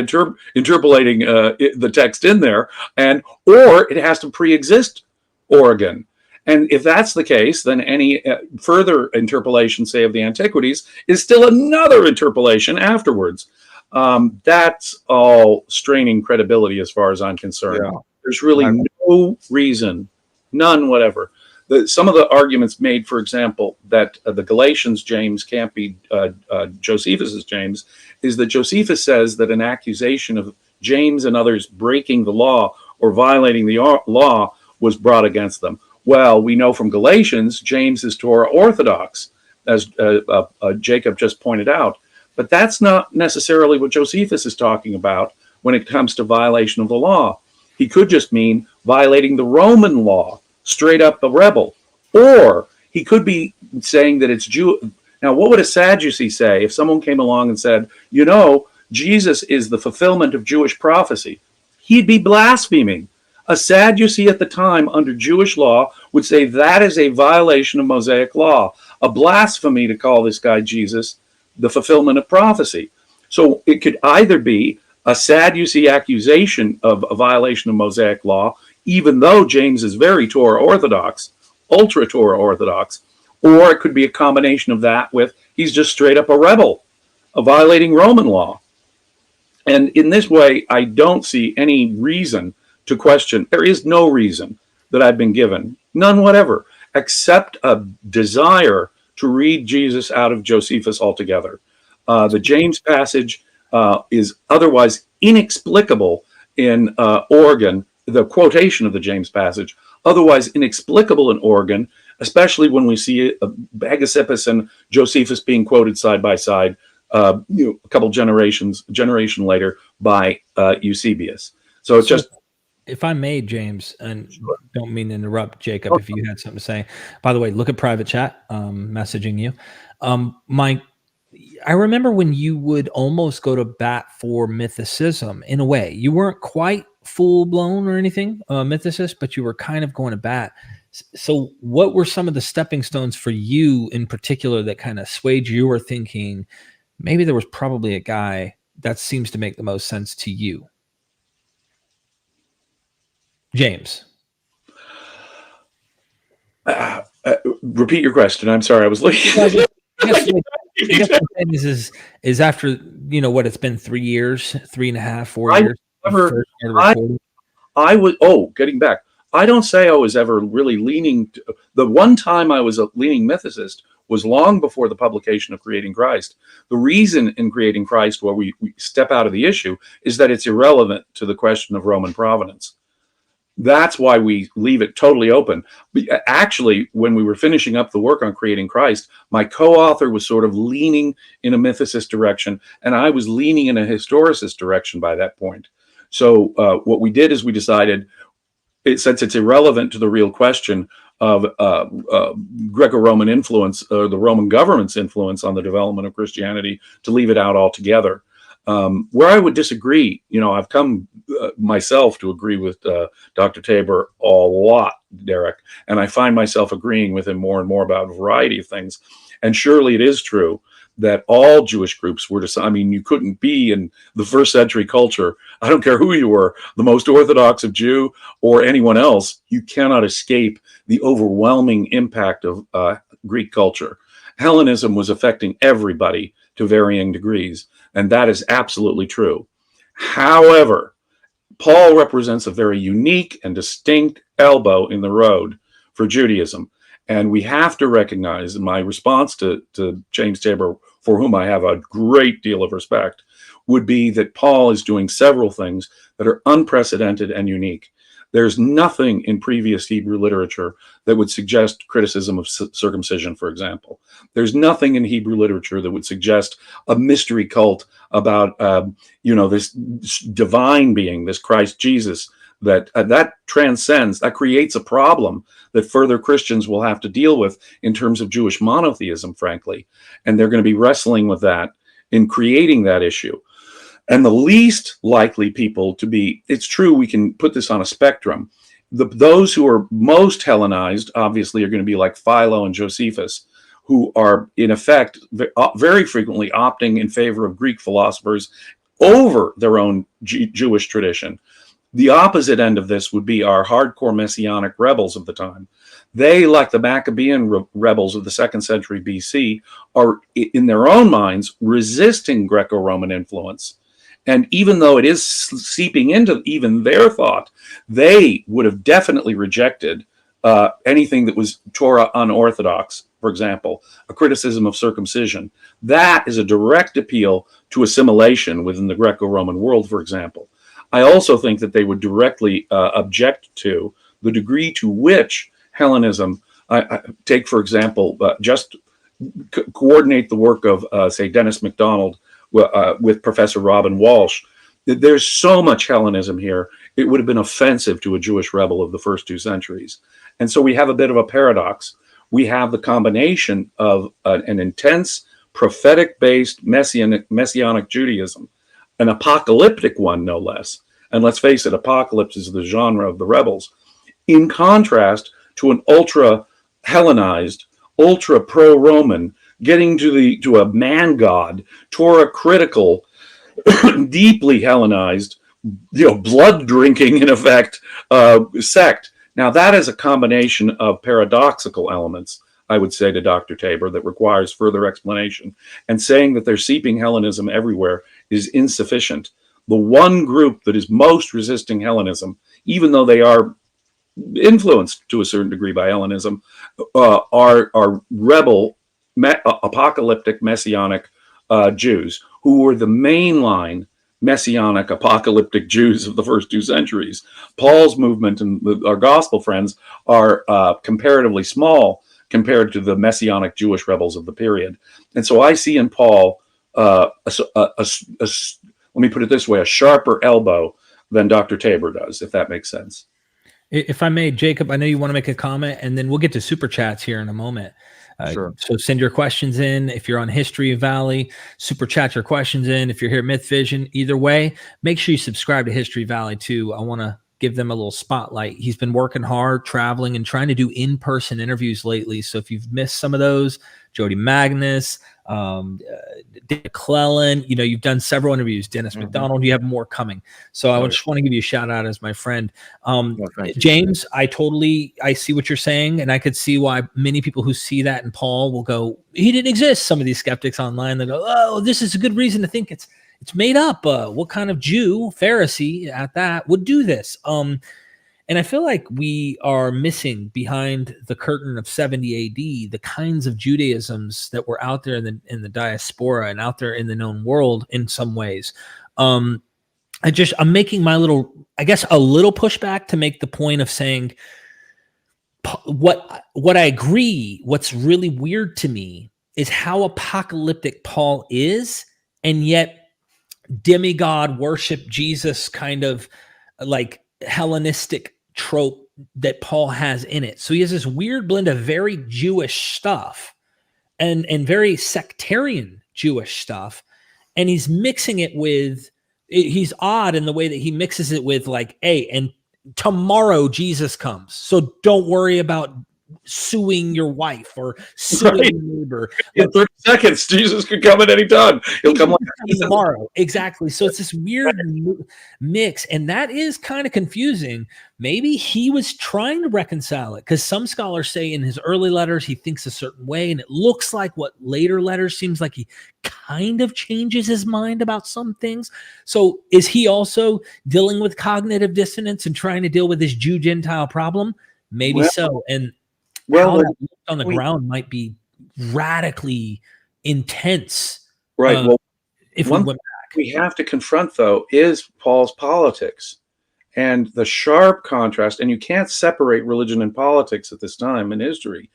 interpolating the text in there? Or it has to pre-exist Origen. And if that's the case, then any further interpolation, say, of the Antiquities is still another interpolation afterwards. That's all straining credibility as far as I'm concerned. Yeah. There's really no reason, none whatever. Some of the arguments made, for example, that the Galatians James can't be Josephus's James, is that Josephus says that an accusation of James and others breaking the law or violating the law was brought against them. Well, we know from Galatians, James is Torah orthodox, as Jacob just pointed out. But that's not necessarily what Josephus is talking about when it comes to violation of the law. He could just mean violating the Roman law, straight up a rebel. Or he could be saying that it's Now, what would a Sadducee say if someone came along and said, you know, Jesus is the fulfillment of Jewish prophecy? He'd be blaspheming. A Sadducee at the time under Jewish law would say that is a violation of Mosaic law, a blasphemy to call this guy Jesus the fulfillment of prophecy. So it could either be a Sadducee accusation of a violation of Mosaic law, even though James is very Torah orthodox, ultra Torah orthodox, or it could be a combination of that with he's just straight up a rebel, a violating Roman law. And in this way, I don't see any reason to question. There is no reason that I've been given, none whatever, except a desire to read Jesus out of Josephus altogether. The James passage is otherwise inexplicable in Oregon, the quotation of the James passage, otherwise inexplicable in Oregon, especially when we see Hegesippus and Josephus being quoted side by side, a couple generation later by Eusebius. So it's just. If I may, James, and don't mean to interrupt, Jacob, if you had something to say. By the way, look at private chat, messaging you. I remember when you would almost go to bat for mythicism in a way. You weren't quite full blown or anything, mythicist, but you were kind of going to bat. So what were some of the stepping stones for you in particular that kind of swayed your thinking? Maybe there was probably a guy that seems to make the most sense to you. James. Repeat your question. I'm sorry. I was looking. I guess the thing is after, what, it's been 3 years, 3.5, 4 years. Getting back. I don't say I was ever really leaning. The one time I was a leaning mythicist was long before the publication of Creating Christ. The reason in Creating Christ, where we step out of the issue, is that it's irrelevant to the question of Roman provenance. That's why we leave it totally open. Actually, when we were finishing up the work on Creating Christ, my co-author was sort of leaning in a mythicist direction, and I was leaning in a historicist direction by that point. So what we did is we decided, since it's irrelevant to the real question of Greco-Roman influence, or the Roman government's influence on the development of Christianity, to leave it out altogether. Where I would disagree, I've come myself to agree with Dr. Tabor a lot, Derek, and I find myself agreeing with him more and more about a variety of things. And surely it is true that all Jewish groups were you couldn't be in the first century culture. I don't care who you were, the most Orthodox of Jew or anyone else, you cannot escape the overwhelming impact of Greek culture. Hellenism was affecting everybody to varying degrees, and that is absolutely true. However, Paul represents a very unique and distinct elbow in the road for Judaism. And we have to recognize, in my response to James Tabor, for whom I have a great deal of respect, would be that Paul is doing several things that are unprecedented and unique. There's nothing in previous Hebrew literature that would suggest criticism of circumcision, for example. There's nothing in Hebrew literature that would suggest a mystery cult about, this divine being, this Christ Jesus, that transcends, that creates a problem that further Christians will have to deal with in terms of Jewish monotheism, frankly. And they're going to be wrestling with that in creating that issue. And the least likely people to be, it's true, we can put this on a spectrum. Those who are most Hellenized, obviously, are going to be like Philo and Josephus, who are, in effect, very frequently opting in favor of Greek philosophers over their own Jewish tradition. The opposite end of this would be our hardcore messianic rebels of the time. They, like the Maccabean rebels of the 2nd century BC, are, in their own minds, resisting Greco-Roman influence. And even though it is seeping into even their thought, they would have definitely rejected anything that was Torah unorthodox, for example, a criticism of circumcision. That is a direct appeal to assimilation within the Greco-Roman world, for example. I also think that they would directly object to the degree to which Hellenism, take, for example, just coordinate the work of, say, Dennis MacDonald with Professor Robyn Walsh. There's so much Hellenism here, it would have been offensive to a Jewish rebel of the first 2 centuries. And so we have a bit of a paradox we have the combination of an intense prophetic-based messianic Judaism, an apocalyptic one, no less. And let's face it, apocalypse is the genre of the rebels, in contrast to an ultra-Hellenized, ultra-pro-Roman, getting to a man-god, Torah-critical, deeply Hellenized, blood-drinking, in effect, sect. Now, that is a combination of paradoxical elements, I would say to Dr. Tabor, that requires further explanation. And saying that they're seeping Hellenism everywhere is insufficient. The one group that is most resisting Hellenism, even though they are influenced to a certain degree by Hellenism, are rebel, apocalyptic, messianic Jews, who were the mainline messianic, apocalyptic Jews of the first 2 centuries. Paul's movement and our gospel friends are comparatively small compared to the messianic Jewish rebels of the period. And so I see in Paul, let me put it this way, a sharper elbow than Dr. Tabor does, if that makes sense. If I may, Jacob, I know you want to make a comment, and then we'll get to super chats here in a moment. Sure. So send your questions in. If you're on History Valley, super chat your questions in. If you're here at Myth Vision, either way, make sure you subscribe to History Valley too. I want to give them a little spotlight. He's been working hard, traveling, and trying to do in-person interviews lately. So if you've missed some of those, Jodi Magness, McClellan, you've done several interviews. Dennis MacDonald, you have more coming. So I just want to give you a shout out as my friend. James, I see what you're saying, and I could see why many people who see that in Paul will go, he didn't exist. Some of these skeptics online, they go, oh, this is a good reason to think it's made up. What kind of Jew, Pharisee at that, would do this? And I feel like we are missing behind the curtain of 70 AD the kinds of Judaisms that were out there in the diaspora and out there in the known world in some ways. I'm making my little pushback to make the point of saying what I agree. What's really weird to me is how apocalyptic Paul is, and yet demigod worship Jesus kind of like Hellenistic trope that Paul has in it. So he has this weird blend of very Jewish stuff and very sectarian Jewish stuff. And he's mixing it with, he's odd in the way that he mixes it with like, hey, and tomorrow Jesus comes. So don't worry about suing your wife or suing your neighbor. In 30 seconds, Jesus could come at any time. He'll come tomorrow. Exactly. So it's this weird mix, and that is kind of confusing. Maybe he was trying to reconcile it, because some scholars say in his early letters he thinks a certain way, and it looks like what later letters seems like he kind of changes his mind about some things. So is he also dealing with cognitive dissonance and trying to deal with this Jew-Gentile problem? Maybe so. And how that on the ground might be radically intense. Right. If we went back, we have to confront, though, is Paul's politics and the sharp contrast. And you can't separate religion and politics at this time in history.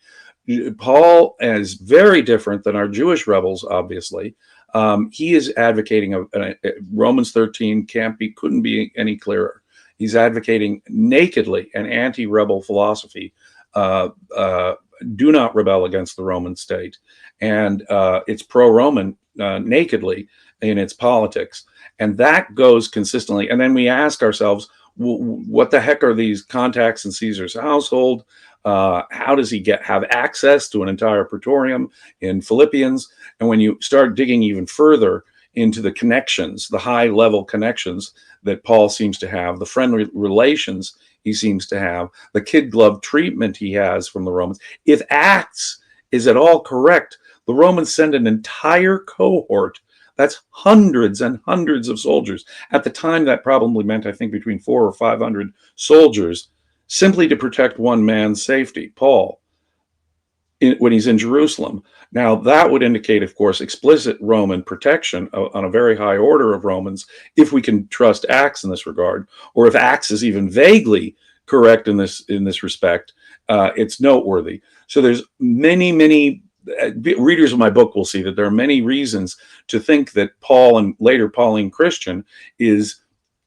Paul is very different than our Jewish rebels, obviously. He is advocating Romans 13 couldn't be any clearer. He's advocating nakedly an anti-rebel philosophy. Do not rebel against the Roman state. And it's pro-Roman nakedly in its politics. And that goes consistently. And then we ask ourselves, what the heck are these contacts in Caesar's household? How does he have access to an entire praetorium in Philippians? And when you start digging even further into the connections, the high-level connections that Paul seems to have, the friendly relations he seems to have, the kid glove treatment he has from the Romans. If Acts is at all correct, the Romans send an entire cohort. That's hundreds and hundreds of soldiers. At the time, that probably meant, I think, between 400 or 500 soldiers, simply to protect one man's safety, Paul, when he's in Jerusalem. Now, that would indicate, of course, explicit Roman protection on a very high order of Romans, if we can trust Acts in this regard, or if Acts is even vaguely correct in this respect, it's noteworthy. So there's many readers of my book will see that there are many reasons to think that Paul, and later Pauline Christian, is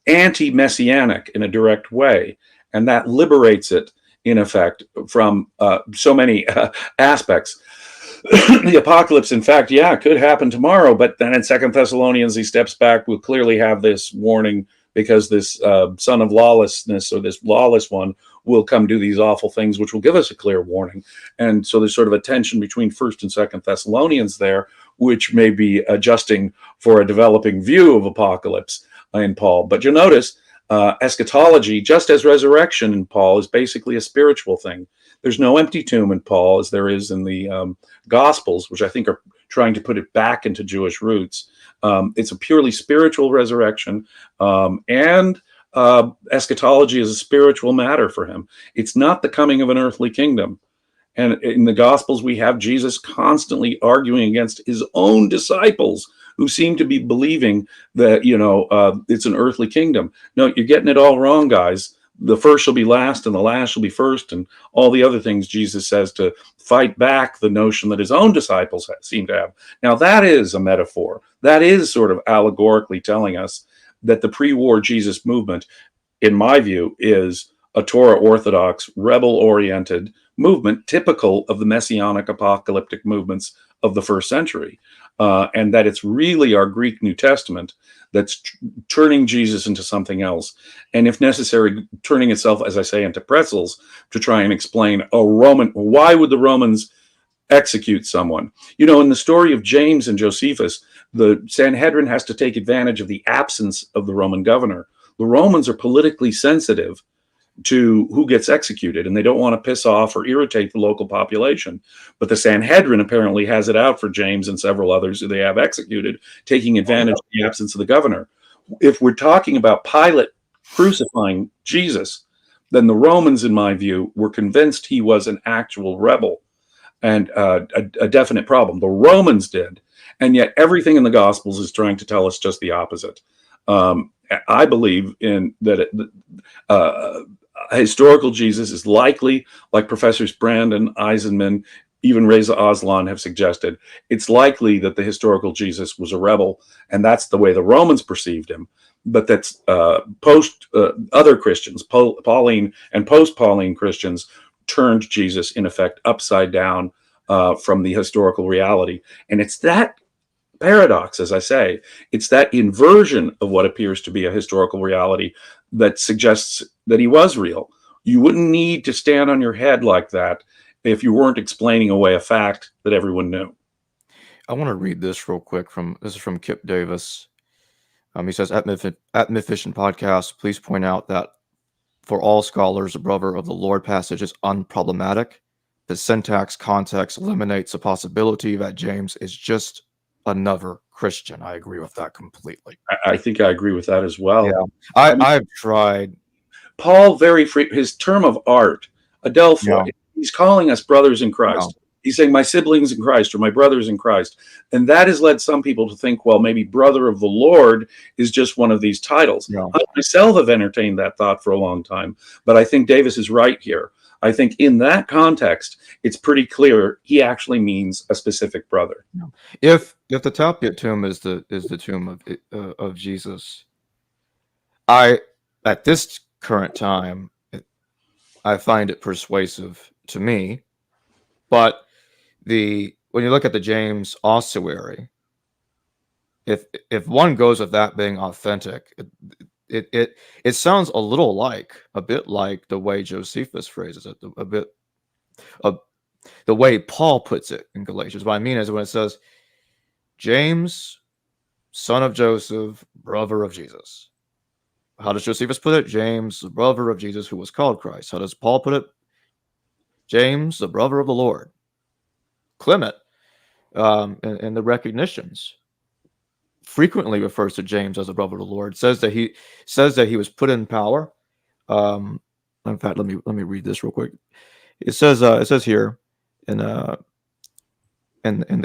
anti-messianic in a direct way, and that liberates it in effect, from so many aspects. The apocalypse, in fact, could happen tomorrow, but then in 2 Thessalonians, he steps back. We'll clearly have this warning, because this son of lawlessness, or this lawless one, will come do these awful things, which will give us a clear warning. And so there's sort of a tension between 1st and 2nd Thessalonians there, which may be adjusting for a developing view of apocalypse in Paul. But you'll notice eschatology, just as resurrection in Paul, is basically a spiritual thing. There's no empty tomb in Paul, as there is in the Gospels, which I think are trying to put it back into Jewish roots. It's a purely spiritual resurrection, and eschatology is a spiritual matter for him. It's not the coming of an earthly kingdom. And in the Gospels, we have Jesus constantly arguing against his own disciples, who seem to be believing that, it's an earthly kingdom. No, you're getting it all wrong, guys. The first shall be last, and the last shall be first, and all the other things Jesus says to fight back the notion that his own disciples seem to have. Now, that is a metaphor. That is sort of allegorically telling us that the pre-war Jesus movement, in my view, is a Torah orthodox, rebel-oriented movement, typical of the messianic apocalyptic movements of the first century. And that it's really our Greek New Testament that's turning Jesus into something else. And if necessary, turning itself, as I say, into pretzels to try and explain why would the Romans execute someone? In the story of James and Josephus, the Sanhedrin has to take advantage of the absence of the Roman governor. The Romans are politically sensitive to who gets executed, and they don't want to piss off or irritate the local population. But the Sanhedrin apparently has it out for James and several others who they have executed, taking advantage of the absence of the governor. If we're talking about Pilate crucifying Jesus, then the Romans, in my view, were convinced he was an actual rebel and a definite problem. The Romans did, and yet everything in the Gospels is trying to tell us just the opposite. I believe in that historical Jesus is likely, like Professors Brand and Eisenman, even Reza Aslan have suggested, it's likely that the historical Jesus was a rebel, and that's the way the Romans perceived him. But that's other Christians, Pauline and post-Pauline Christians, turned Jesus, in effect, upside down from the historical reality. And it's that paradox, as I say, it's that inversion of what appears to be a historical reality that suggests that he was real. You wouldn't need to stand on your head like that if you weren't explaining away a fact that everyone knew. I want to read this real quick. This is from Kipp Davis. He says, at Mythician Podcast, please point out that for all scholars, the brother of the Lord passage is unproblematic. The syntax context eliminates the possibility that James is just another Christian. I agree with that completely. I think I agree with that as well. Yeah. I've tried. Paul, his term of art, Adelphoi, he's calling us brothers in Christ. Yeah. He's saying my siblings in Christ or my brothers in Christ. And that has led some people to think, well, maybe brother of the Lord is just one of these titles. Yeah. I myself have entertained that thought for a long time, but I think Davis is right here. I think in that context, it's pretty clear he actually means a specific brother. If the Tapia tomb is the tomb of Jesus, at this current time, I find it persuasive to me. But when you look at the James Ossuary, if one goes with that being authentic, it sounds a bit like the way Josephus phrases it, the way Paul puts it in Galatians. What I mean is when it says, James, son of Joseph, brother of Jesus. How does Josephus put it? James, the brother of Jesus who was called Christ. How does Paul put it? James, the brother of the Lord. Clement, in the recognitions, frequently refers to James as the brother of the Lord. Says that he was put in power. In fact, let me read this real quick. It says here in the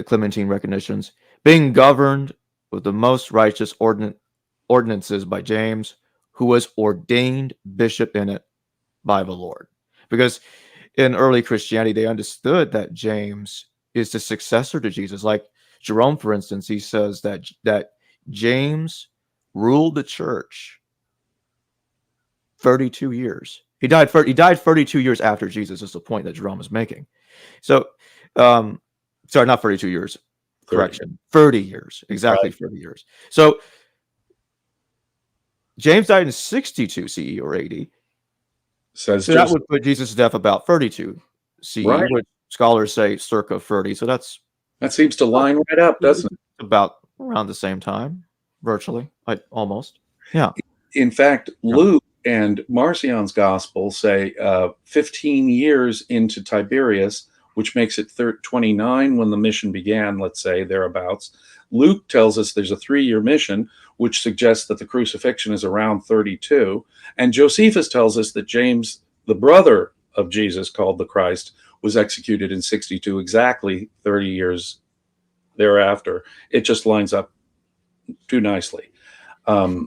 Clementine recognitions, being governed with the most righteous ordinances by James, who was ordained bishop in it by the Lord. Because in early Christianity, they understood that James is the successor to Jesus. Like Jerome, for instance, he says that James ruled the church 32 years. He died 32 years after Jesus is the point that Jerome is making. So, sorry, not 32 years. 30. Correction. 30 years. Exactly Right. 30 years. So James died in 62 CE or AD. So that would put Jesus' death about 32 CE, Right. which scholars say circa 30. So that seems to line right up, doesn't it? About around the same time, virtually, like almost. Yeah. In fact, Luke and Marcion's gospel say 15 years into Tiberius, which makes it 29 when the mission began, let's say, thereabouts. Luke tells us there's a 3-year mission, which suggests that the crucifixion is around 32. And Josephus tells us that James, the brother of Jesus, called the Christ, was executed in 62, exactly 30 years thereafter. It just lines up too nicely. Yeah.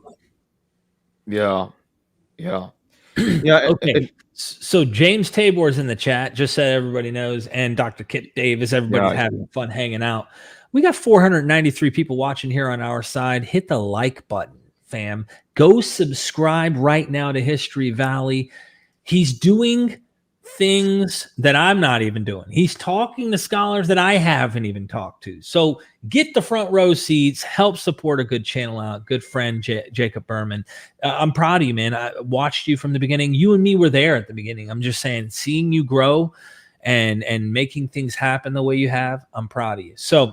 Okay. So James Tabors in the chat, just so everybody knows, and Dr. Kipp Davis, everybody's having fun hanging out. We got 493 people watching here on our side. Hit the like button, fam. Go subscribe right now to History Valley. He's doing things that I'm not even doing. He's talking to scholars that I haven't even talked to. So get the front row seats, help support a good channel out, good friend Jacob Ehrman. I'm proud of you, man. I watched you from the beginning. You and me were there at the beginning. I'm just saying, seeing you grow and making things happen the way you have, I'm proud of you. So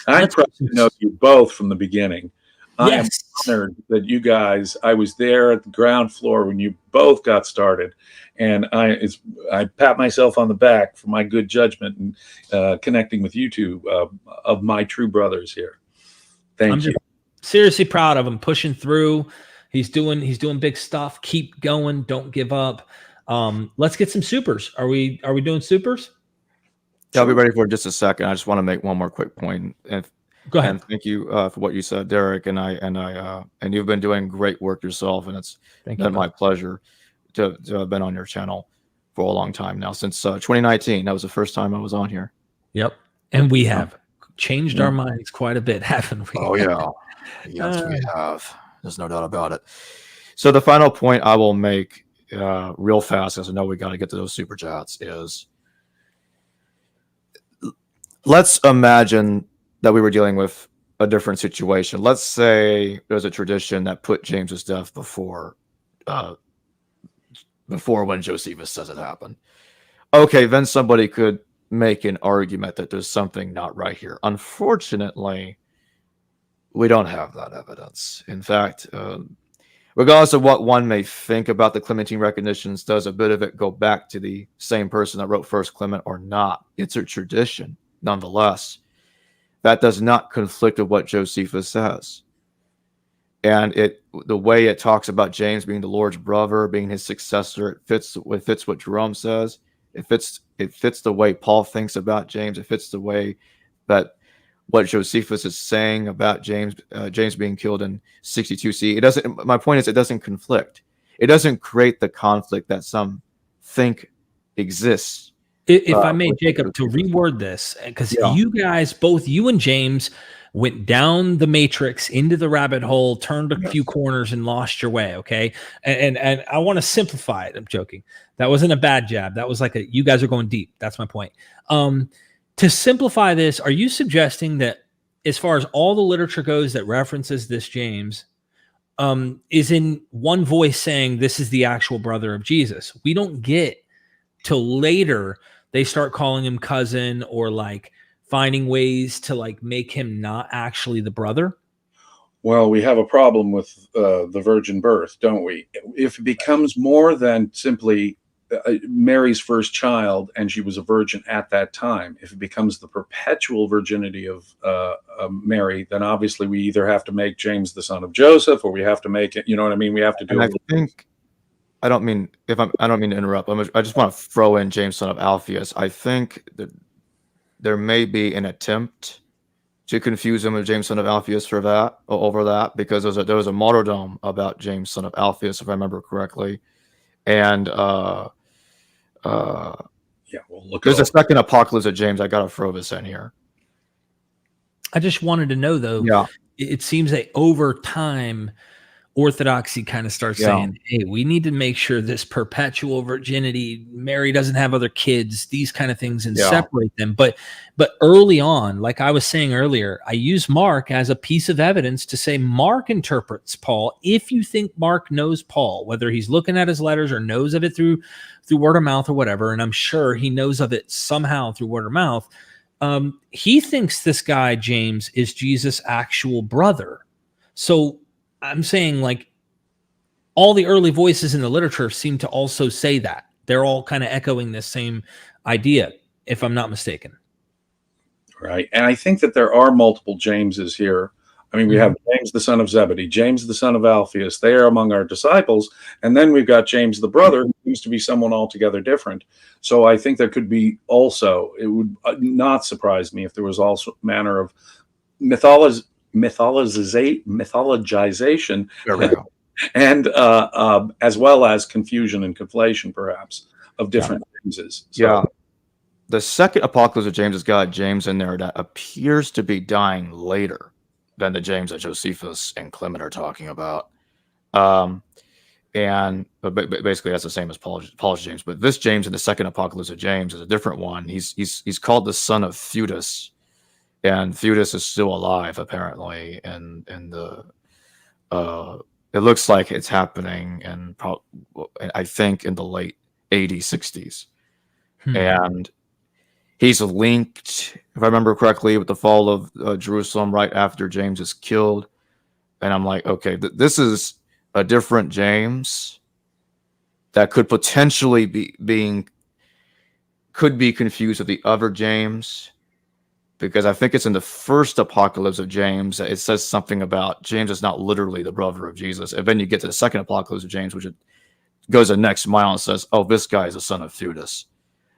I'm proud to know you both from the beginning. I am Yes. honored that you guys, I was there at the ground floor when you both got started. And I pat myself on the back for my good judgment and connecting with you two of my true brothers here. Thank you. Seriously proud of him, pushing through. He's doing big stuff. Keep going. Don't give up. Let's get some supers. Are we doing supers? Yeah, I'll be ready for it in just a second. I just want to make one more quick point. Go ahead. And thank you for what you said, Derek. And you've been doing great work yourself, and it's been my pleasure to have been on your channel for a long time now, since 2019. That was the first time I was on here. Yep. And we have changed our minds quite a bit, haven't we? Oh, yeah. Yes, we have. There's no doubt about it. So the final point I will make real fast, because I know we got to get to those super chats, is let's imagine that we were dealing with a different situation. Let's say there's a tradition that put James's death before when Josephus says it happened. Okay, then somebody could make an argument that there's something not right here. Unfortunately, we don't have that evidence. In fact, regardless of what one may think about the Clementine recognitions, does a bit of it go back to the same person that wrote First Clement or not? It's a tradition, nonetheless. That does not conflict with what Josephus says. And the way it talks about James being the Lord's brother, being his successor, it fits what Jerome says. It fits the way Paul thinks about James. It fits the way that what Josephus is saying about James being killed in 62 CE. It doesn't. My point is, it doesn't conflict. It doesn't create the conflict that some think exists. If I may, Jacob, to reword this, because you guys, both you and James, went down the matrix into the rabbit hole, turned a few corners, and lost your way. Okay, and I want to simplify it. I'm joking. That wasn't a bad jab. That was like you guys are going deep. That's my point. To simplify this, are you suggesting that, as far as all the literature goes that references this James, is in one voice saying this is the actual brother of Jesus? We don't get till later they start calling him cousin, or like finding ways to like make him not actually the brother. Well, we have a problem with the virgin birth, don't we? If it becomes more than simply Mary's first child and she was a virgin at that time, if it becomes the perpetual virginity of Mary, then obviously we either have to make James the son of Joseph, or we have to make it, you know what I mean? We have to do it. I don't mean to interrupt. I just want to throw in James, son of Alphaeus. I think that there may be an attempt to confuse him with James, son of Alphaeus over that, because there was a martyrdom about James, son of Alphaeus, if I remember correctly. And we'll look. There's a second apocalypse of James. I gotta throw this in here. I just wanted to know, though. Yeah, it seems that over time, orthodoxy kind of starts saying, hey, we need to make sure this perpetual virginity, Mary doesn't have other kids, these kind of things, and separate them. But early on, like I was saying earlier, I use Mark as a piece of evidence to say Mark interprets Paul. If you think Mark knows Paul, whether he's looking at his letters or knows of it through word of mouth or whatever, and I'm sure he knows of it somehow through word of mouth, he thinks this guy, James, is Jesus' actual brother. So I'm saying, like, all the early voices in the literature seem to also say that. They're all kind of echoing this same idea, if I'm not mistaken. Right. And I think that there are multiple Jameses here. I mean, we have James, the son of Zebedee, James, the son of Alphaeus. They are among our disciples. And then we've got James, the brother, who seems to be someone altogether different. So I think there could be also, it would not surprise me if there was also manner of mythologization and as well as confusion and conflation, perhaps, of different Jameses. So, the second apocalypse of James has got James in there that appears to be dying later than the James that Josephus and Clement are talking about. And basically that's the same as Paul's James. But this James in the second apocalypse of James is a different one. He's called the son of Theudas, and Theudas is still alive apparently. And the it looks like it's happening, and I think in the late 80s, 60s, and he's linked, if I remember correctly, with the fall of Jerusalem right after James is killed. And I'm like, okay, this is a different James that could potentially be confused with the other James, because I think it's in the first apocalypse of James that it says something about James is not literally the brother of Jesus. And then you get to the second apocalypse of James, which it goes the next mile and says, oh, this guy is the son of Theudas.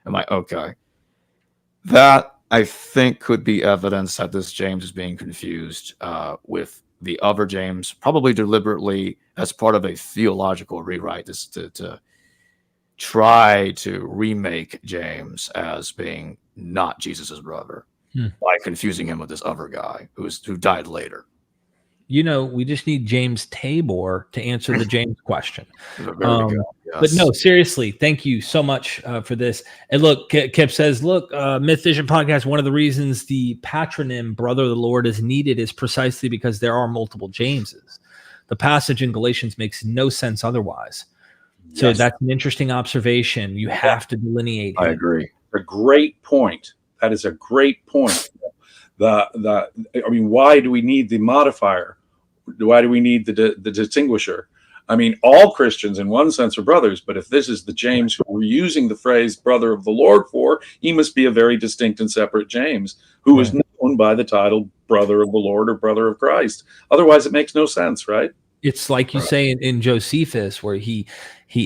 I'm like, okay. That, I think, could be evidence that this James is being confused with the other James, probably deliberately as part of a theological rewrite, to try to remake James as being not Jesus's brother by confusing him with this other guy who died later. You know, we just need James Tabor to answer the James question. Yes. But no, seriously, thank you so much for this. And look, Kipp says, look, Myth Vision Podcast, one of the reasons the patronym Brother of the Lord is needed is precisely because there are multiple Jameses. The passage in Galatians makes no sense otherwise. So that's an interesting observation. You have to delineate. I agree. A great point. That is a great point. I mean, why do we need the modifier? Why do we need the distinguisher? I mean, all Christians in one sense are brothers, but if this is the James who we're using the phrase brother of the Lord for, he must be a very distinct and separate James who is known by the title brother of the Lord or brother of Christ. Otherwise, it makes no sense, right? It's like you say in Josephus, where he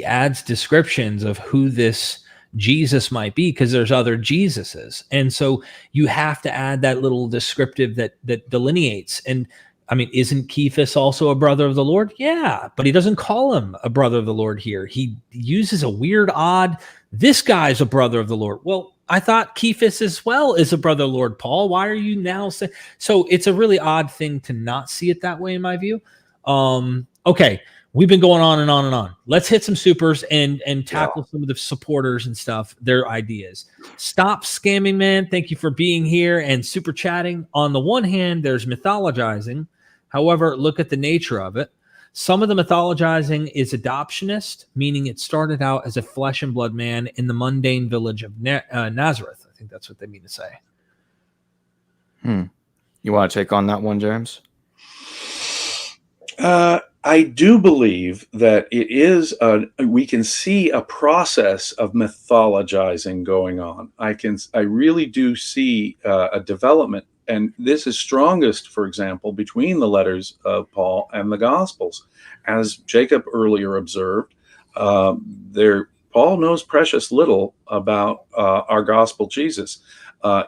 adds descriptions of who this Jesus might be, because there's other Jesuses. And so you have to add that little descriptive that delineates. And I mean, isn't Cephas also a brother of the Lord? Yeah, but he doesn't call him a brother of the Lord here. He uses a weird, odd, this guy's a brother of the Lord. Well, I thought Cephas as well is a brother of the Lord, Paul. Why are you now saying? So it's a really odd thing to not see it that way, in my view. Okay, we've been going on and on and on. Let's hit some supers and tackle some of the supporters and stuff, their ideas. Stop scamming, man. Thank you for being here and super chatting. On the one hand, there's mythologizing. However, look at the nature of it. Some of the mythologizing is adoptionist, meaning it started out as a flesh and blood man in the mundane village of Nazareth. I think that's what they mean to say. You want to take on that one, James? I do believe that it is we can see a process of mythologizing going on. I really do see a development, and this is strongest, for example, between the letters of Paul and the Gospels. As Jacob earlier observed, Paul knows precious little about our gospel Jesus.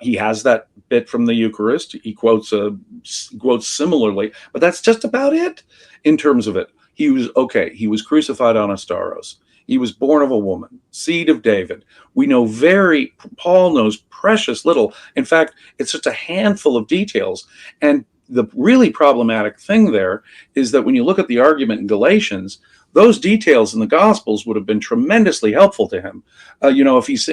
He has that bit from the Eucharist. He quotes similarly, but that's just about it in terms of it. He was crucified on Astaros. He was born of a woman, seed of David. Paul knows precious little. In fact, it's just a handful of details. And the really problematic thing there is that when you look at the argument in Galatians, those details in the Gospels would have been tremendously helpful to him. If he's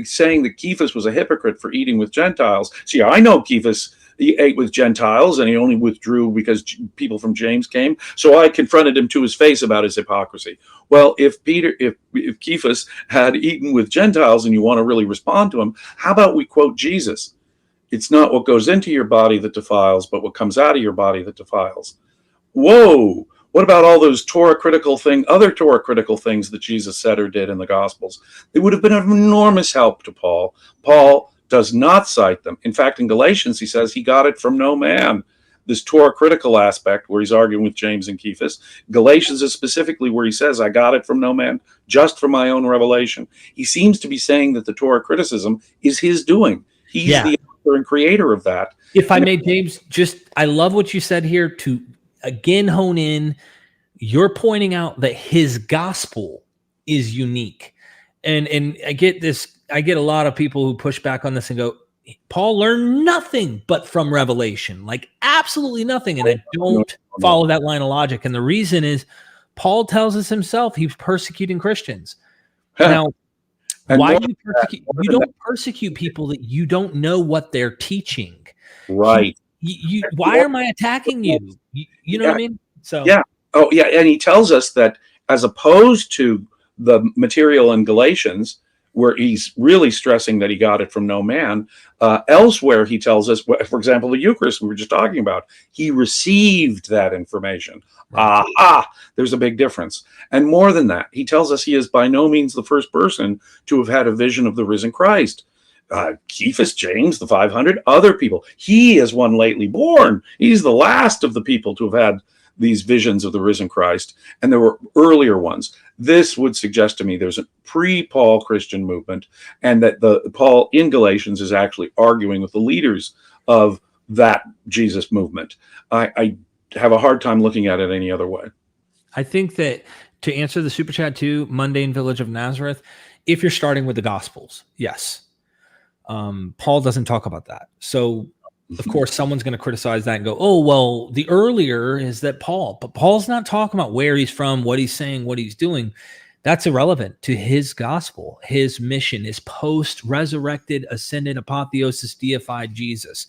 saying that Cephas was a hypocrite for eating with Gentiles. See, I know Cephas, he ate with Gentiles and he only withdrew because people from James came. So I confronted him to his face about his hypocrisy. Well, if Cephas had eaten with Gentiles and you want to really respond to him, how about we quote Jesus? It's not what goes into your body that defiles, but what comes out of your body that defiles. Whoa! What about all those other Torah critical things that Jesus said or did in the Gospels? They would have been of enormous help to Paul. Paul does not cite them. In fact, in Galatians, he says he got it from no man. This Torah critical aspect where he's arguing with James and Cephas. Galatians is specifically where he says, I got it from no man, just from my own revelation. He seems to be saying that the Torah criticism is his doing. He's the author and creator of that. If I may, James, I love what you said here to again hone in. You're pointing out that his gospel is unique. And I get this. I get a lot of people who push back on this and go, Paul learned nothing but from revelation, like absolutely nothing. And I don't follow that line of logic. And the reason is Paul tells us himself he's persecuting Christians. Now, why do you persecute? You don't persecute people that you don't know what they're teaching. Right. Why am I attacking you? You know what I mean? So yeah. Oh, yeah. And he tells us that as opposed to the material in Galatians, where he's really stressing that he got it from no man, elsewhere he tells us, for example, the Eucharist we were just talking about, he received that information. Right. Aha! There's a big difference. And more than that, he tells us he is by no means the first person to have had a vision of the risen Christ. Cephas, James, the 500, other people. He is one lately born. He's the last of the people to have had these visions of the risen Christ, and there were earlier ones. This would suggest to me there's a pre-Paul Christian movement, and that the Paul in Galatians is actually arguing with the leaders of that Jesus movement. I have a hard time looking at it any other way. I think that to answer the super chat too, Mundane Village of Nazareth, if you're starting with the Gospels, yes. Paul doesn't talk about that. So of course, someone's going to criticize that and go, oh, well, the earlier is that Paul. But Paul's not talking about where he's from, what he's saying, what he's doing. That's irrelevant to his gospel, his mission, his post-resurrected, ascended, apotheosis, deified Jesus.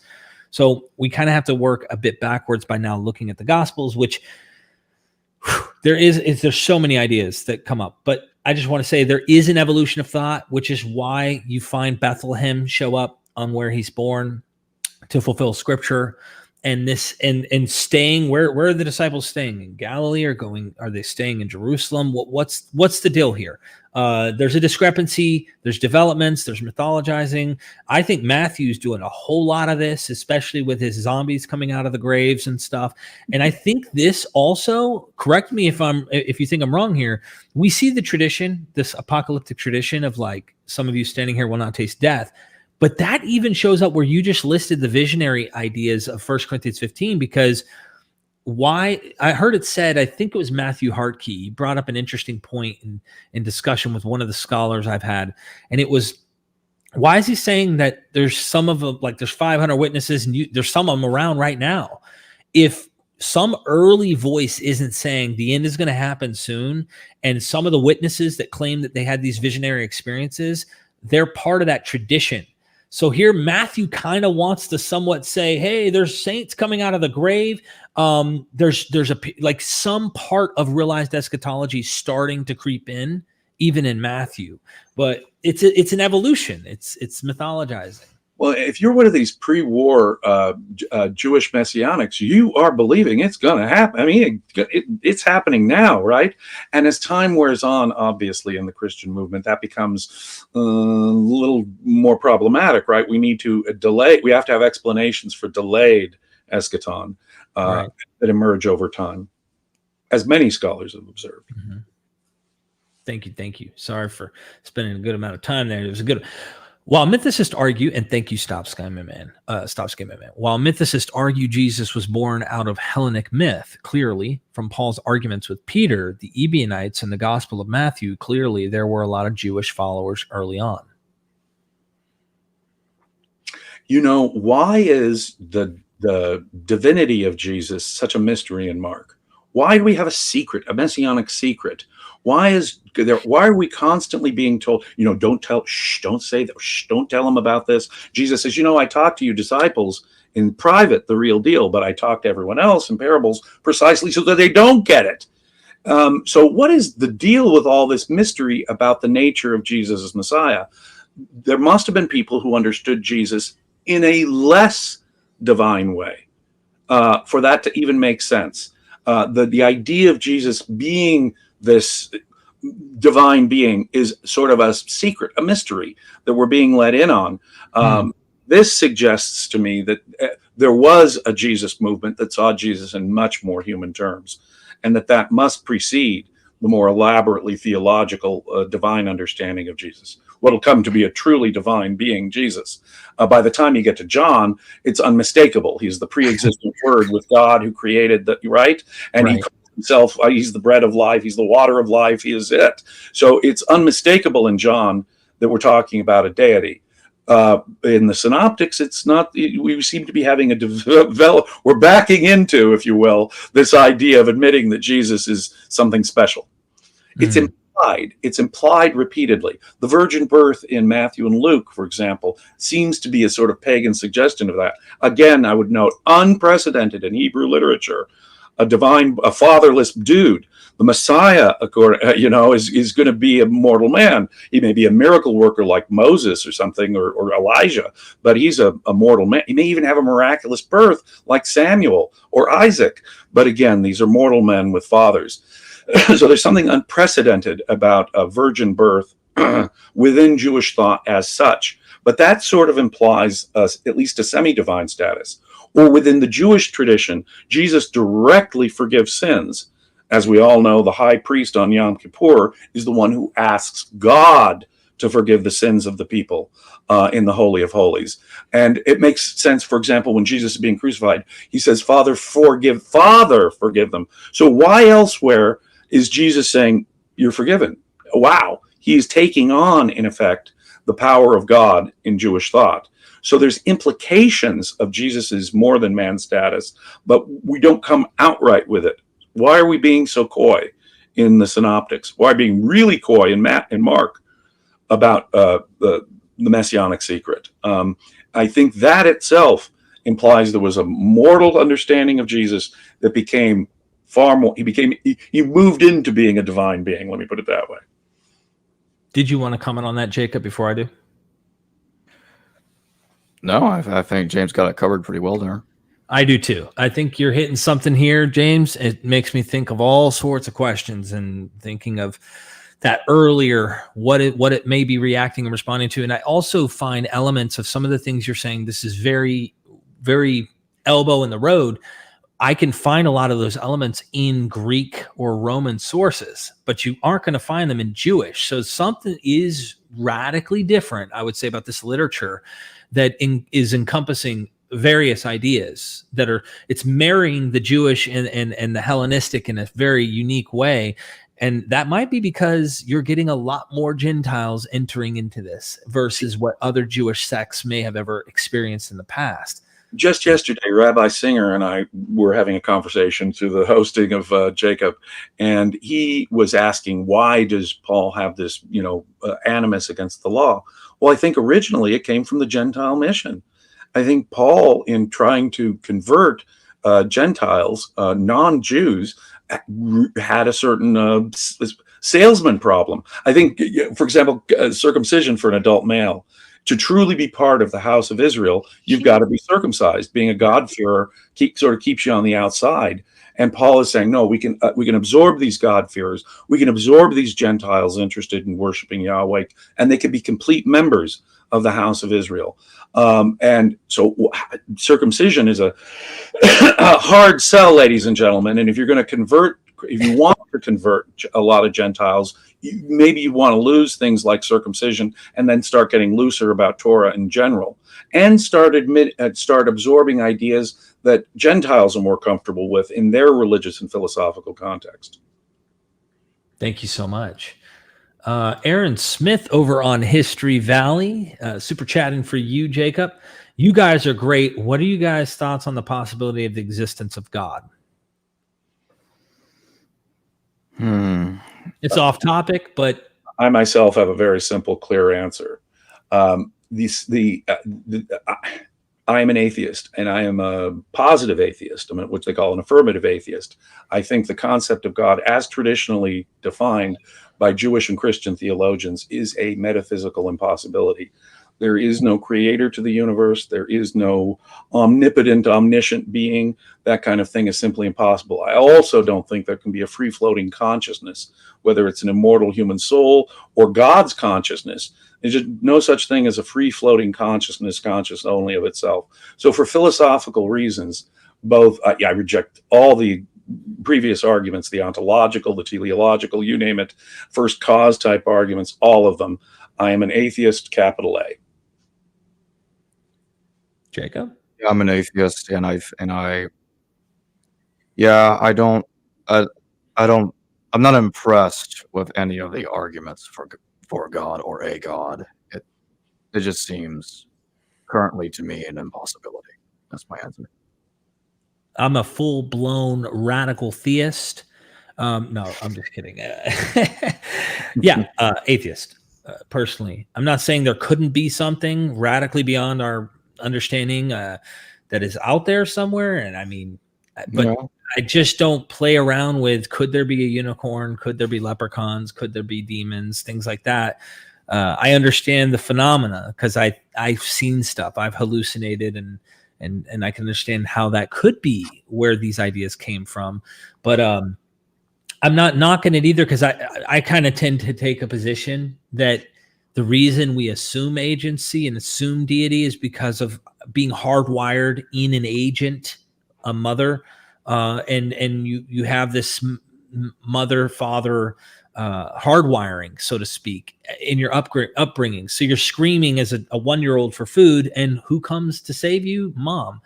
So we kind of have to work a bit backwards by now looking at the Gospels, which there's so many ideas that come up. But I just want to say there is an evolution of thought, which is why you find Bethlehem show up on where he's born, to fulfill Scripture, and this and staying where are the disciples staying in Galilee, or are they staying in Jerusalem? What's the deal here? There's a discrepancy. There's developments. There's mythologizing. I think Matthew's doing a whole lot of this, especially with his zombies coming out of the graves and stuff. And I think this also, correct me if you think I'm wrong here, we see the tradition, this apocalyptic tradition of like, some of you standing here will not taste death. But that even shows up where you just listed the visionary ideas of 1 Corinthians 15, because why I heard it said, I think it was Matthew Hartke, he brought up an interesting point in discussion with one of the scholars I've had. And it was, why is he saying that there's some of them, like there's 500 witnesses and there's some of them around right now? If some early voice isn't saying the end is going to happen soon, and some of the witnesses that claim that they had these visionary experiences, they're part of that tradition. So here Matthew kind of wants to somewhat say, hey, there's saints coming out of the grave. There's like some part of realized eschatology starting to creep in, even in Matthew. But it's an evolution. It's mythologizing. Well, if you're one of these pre-war Jewish messianics, you are believing it's going to happen. I mean, it's happening now, right? And as time wears on, obviously, in the Christian movement, that becomes a little more problematic, right? We need to delay. We have to have explanations for delayed eschaton right, that emerge over time, as many scholars have observed. Mm-hmm. Thank you. Sorry for spending a good amount of time there. It was a good. While mythicists argue, and thank you, Stop Scammer Man. While mythicists argue Jesus was born out of Hellenic myth, clearly, from Paul's arguments with Peter, the Ebionites, and the Gospel of Matthew, clearly there were a lot of Jewish followers early on. You know, why is the the divinity of Jesus such a mystery in Mark? Why do we have a secret, a messianic secret? Why are we constantly being told, don't say that, don't tell them about this? Jesus says, I talk to you disciples in private, the real deal, but I talk to everyone else in parables precisely so that they don't get it. So what is the deal with all this mystery about the nature of Jesus as Messiah? There must have been people who understood Jesus in a less divine way for that to even make sense. The idea of Jesus being this divine being is sort of a secret, a mystery that we're being let in on. This suggests to me that there was a Jesus movement that saw Jesus in much more human terms, and that must precede the more elaborately theological divine understanding of Jesus. What'll come to be a truly divine being, Jesus. By the time you get to John, it's unmistakable. He's the pre-existent Word with God who created right? And he calls himself, he's the bread of life, he's the water of life, he is it. So it's unmistakable in John that we're talking about a deity. In the synoptics, it's not. We seem to be having we're backing into, if you will, this idea of admitting that Jesus is something special. It's implied. It's implied repeatedly. The virgin birth in Matthew and Luke, for example, seems to be a sort of pagan suggestion of that. Again, I would note, unprecedented in Hebrew literature. A fatherless dude. The Messiah, is going to be a mortal man. He may be a miracle worker like Moses or something, or Elijah, but he's a mortal man. He may even have a miraculous birth like Samuel or Isaac. But again, these are mortal men with fathers. So there's something unprecedented about a virgin birth within Jewish thought as such. But that sort of implies at least a semi-divine status. Or within the Jewish tradition, Jesus directly forgives sins. As we all know, the high priest on Yom Kippur is the one who asks God to forgive the sins of the people in the Holy of Holies. And it makes sense, for example, when Jesus is being crucified, he says, Father, forgive them. So why elsewhere is Jesus saying, you're forgiven? Wow. He's taking on, in effect, the power of God in Jewish thought. So there's implications of Jesus's more than man status, but we don't come outright with it. Why are we being so coy in the synoptics? Why are we being really coy in Mark about the messianic secret? I think that itself implies there was a mortal understanding of Jesus that became far more. He moved into being a divine being. Let me put it that way. Did you want to comment on that, Jacob, before I do? No, I think James got it covered pretty well there. I do too. I think you're hitting something here, James. It makes me think of all sorts of questions and thinking of that earlier, what it may be reacting and responding to. And I also find elements of some of the things you're saying. This is very, very elbow in the road. I can find a lot of those elements in Greek or Roman sources, but you aren't going to find them in Jewish. So something is radically different, I would say, about this literature that is encompassing various ideas it's marrying the Jewish and the Hellenistic in a very unique way. And that might be because you're getting a lot more Gentiles entering into this versus what other Jewish sects may have ever experienced in the past. Just yesterday, Rabbi Singer and I were having a conversation through the hosting of Jacob, and he was asking, why does Paul have this, animus against the law? Well, I think originally it came from the Gentile mission. I think Paul, in trying to convert Gentiles, non-Jews, had a certain salesman problem. I think, for example, circumcision for an adult male. To truly be part of the house of Israel, you've got to be circumcised. Being a God-fearer sort of keeps you on the outside. And Paul is saying, no, we can absorb these God-fearers. We can absorb these Gentiles interested in worshiping Yahweh, and they can be complete members of the house of Israel. And so circumcision is a hard sell, ladies and gentlemen. And if you're going to if you want to convert a lot of Gentiles, maybe you want to lose things like circumcision and then start getting looser about Torah in general, and start absorbing ideas that Gentiles are more comfortable with in their religious and philosophical context. Thank you so much. Aaron Smith over on History Valley, super chatting for you, Jacob. You guys are great. What are you guys' thoughts on the possibility of the existence of God? It's off topic, but I myself have a very simple, clear answer. I am an atheist, and I am a positive atheist, which they call an affirmative atheist. I think the concept of God, as traditionally defined by Jewish and Christian theologians, is a metaphysical impossibility. There is no creator to the universe. There is no omnipotent, omniscient being. That kind of thing is simply impossible. I also don't think there can be a free-floating consciousness, whether it's an immortal human soul or God's consciousness. There's just no such thing as a free-floating consciousness, conscious only of itself. So for philosophical reasons, both, I reject all the previous arguments, the ontological, the teleological, you name it, first cause type arguments, all of them. I am an atheist, capital A. Jacob? Yeah, I'm an atheist, I'm not impressed with any of the arguments for God or a God. It just seems currently to me an impossibility. That's my answer. I'm a full-blown radical theist. No, I'm just kidding. Atheist. Personally, I'm not saying there couldn't be something radically beyond our understanding that is out there somewhere. And I mean, but I just don't play around with, could there be a unicorn? Could there be leprechauns? Could there be demons? Things like that. I understand the phenomena because I've seen stuff. I've hallucinated and I can understand how that could be where these ideas came from. But I'm not knocking it either, because I kind of tend to take a position that the reason we assume agency and assume deity is because of being hardwired in an agent, a mother, and you have this mother father hardwiring, so to speak, in your upbringing. So you're screaming as a 1-year-old for food, and who comes to save you? Mom.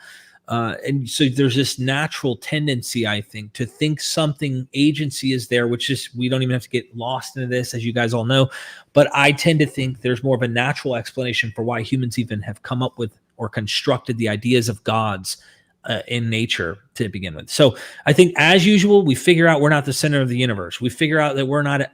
And so there's this natural tendency, I think, to think something agency is there, which is, we don't even have to get lost into this, as you guys all know. But I tend to think there's more of a natural explanation for why humans even have come up with or constructed the ideas of gods in nature to begin with. So I think, as usual, we figure out we're not the center of the universe. We figure out that we're not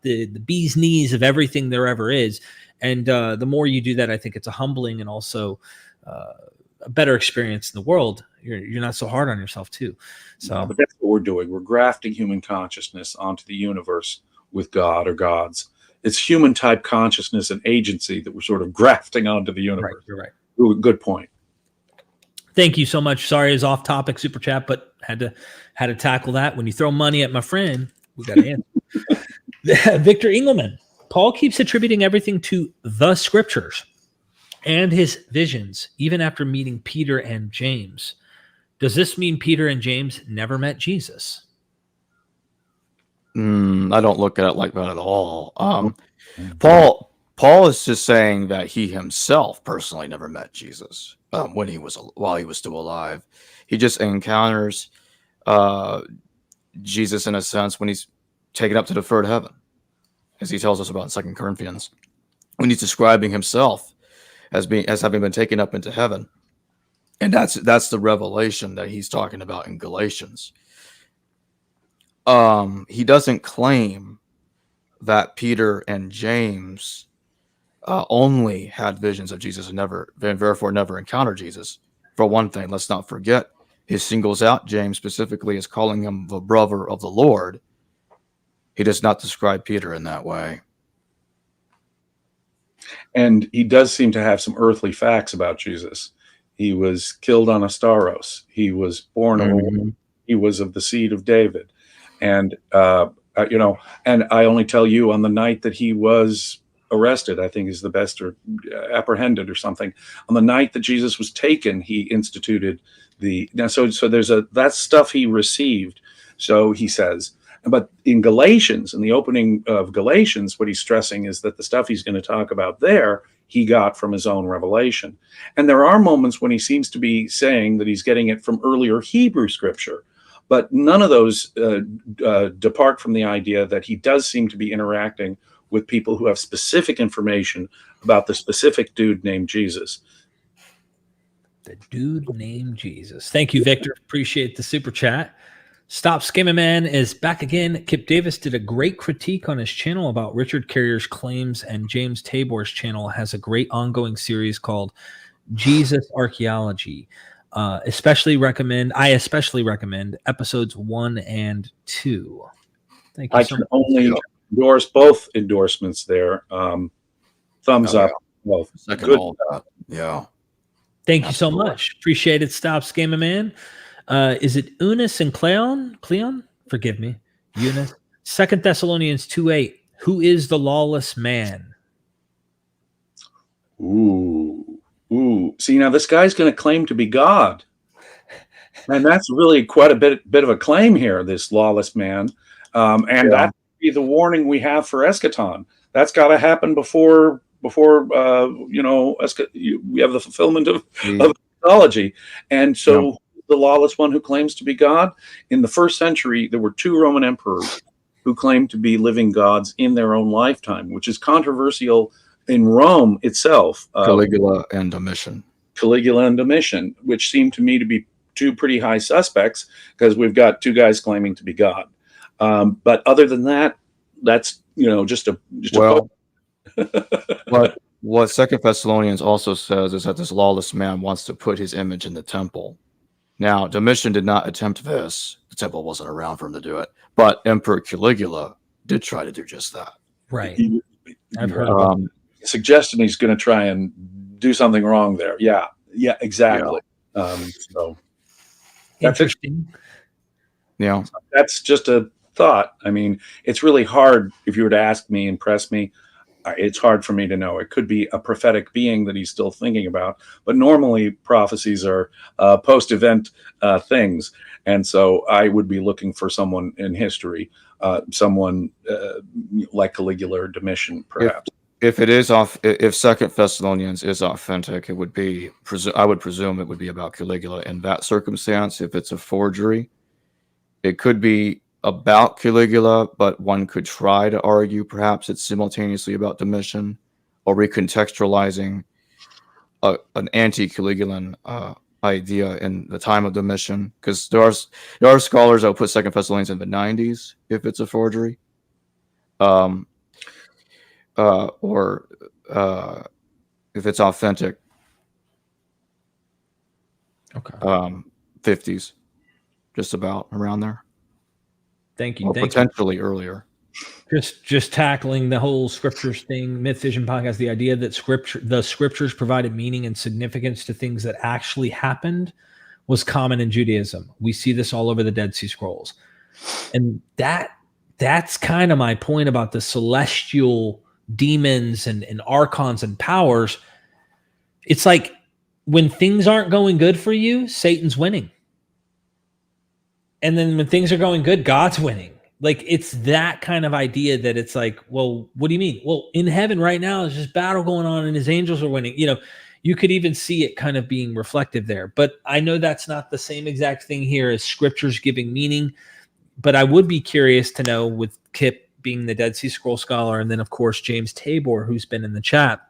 the bee's knees of everything there ever is. And the more you do that, I think it's a humbling and also a better experience in the world. You're not so hard on yourself too. So, but that's what we're doing. We're grafting human consciousness onto the universe with God or gods. It's human type consciousness and agency that we're sort of grafting onto the universe. Right, you're right. Ooh, good point. Thank you so much. Sorry, it's off topic, super chat, but had to tackle that. When you throw money at my friend, we got to answer. Victor Engelman. Paul keeps attributing everything to the scriptures and his visions, even after meeting Peter and James. Does this mean Peter and James never met Jesus? I don't look at it like that at all. Paul is just saying that he himself personally never met Jesus while he was still alive. He just encounters Jesus in a sense when he's taken up to the third heaven, as he tells us about in 2 Corinthians, when he's describing himself as having been taken up into heaven. And that's the revelation that he's talking about in Galatians. He doesn't claim that Peter and James only had visions of Jesus and therefore never encountered Jesus. For one thing, let's not forget, he singles out James specifically as calling him the brother of the Lord. He does not describe Peter in that way. And he does seem to have some earthly facts about Jesus. He was killed on Astaros. He was born of a woman. He was of the seed of David. And, and I only tell you, on the night that he was arrested, I think is the best, or apprehended or something, on the night that Jesus was taken, he instituted so there's that's stuff he received. So he says, but in Galatians, in the opening of Galatians, what he's stressing is that the stuff he's going to talk about there, he got from his own revelation. And there are moments when he seems to be saying that he's getting it from earlier Hebrew scripture, but none of those depart from the idea that he does seem to be interacting with people who have specific information about the specific dude named Jesus. The dude named Jesus. Thank you, Victor. Appreciate the super chat. Stop Scamming Man is back again. Kipp Davis did a great critique on his channel about Richard Carrier's claims, and James Tabor's channel has a great ongoing series called Jesus Archaeology. I especially recommend episodes 1 and 2. Thank you I so can much. only endorse both endorsements there. Thumbs up. Both. Second Good. all that. Yeah. Thank you so Absolutely. much. Appreciate it. Stop Scamming Man. Is it Eunice and Cleon? Forgive me. Eunice. 2 Thessalonians 2:8. Who is the lawless man? Ooh. See, now this guy's going to claim to be God. And that's really quite a bit of a claim here, this lawless man. And that would be the warning we have for eschaton. That's got to happen before we have the fulfillment of theology. And so the lawless one who claims to be God, in the first century, there were 2 Roman emperors who claimed to be living gods in their own lifetime, which is controversial in Rome itself. Caligula and Domitian. Which seemed to me to be 2 pretty high suspects, because we've got 2 guys claiming to be God. But other than that, that's just a what 2 Thessalonians also says is that this lawless man wants to put his image in the temple. Now, Domitian did not attempt this. The temple wasn't around for him to do it. But Emperor Caligula did try to do just that. Right. I've heard about suggesting he's going to try and do something wrong there. Yeah, exactly. So that's interesting. Yeah. That's just a thought. I mean, it's really hard if you were to ask me and press me. It's hard for me to know. It could be a prophetic being that he's still thinking about, but normally prophecies are post-event things, and so I would be looking for someone in history, someone like Caligula or Domitian, perhaps. If it is if 2 Thessalonians is authentic, it would be. I would presume it would be about Caligula in that circumstance. If it's a forgery, it could be about Caligula, but one could try to argue perhaps it's simultaneously about Domitian, or recontextualizing an anti-Caligulan idea in the time of Domitian, because there are scholars that will put 2 Thessalonians in the 90s if it's a forgery, or if it's authentic, 50s, just about around there. Thank you. Or potentially earlier. Just tackling the whole scriptures thing, Myth Vision podcast, the idea that the scriptures provided meaning and significance to things that actually happened was common in Judaism. We see this all over the Dead Sea Scrolls. And that's kind of my point about the celestial demons and archons and powers. It's like when things aren't going good for you, Satan's winning. And then when things are going good, God's winning. Like, it's that kind of idea that it's like, well, what do you mean? Well, in heaven right now, there's just battle going on and his angels are winning. You could even see it kind of being reflective there. But I know that's not the same exact thing here as scriptures giving meaning. But I would be curious to know, with Kipp being the Dead Sea Scroll scholar, and then, of course, James Tabor, who's been in the chat,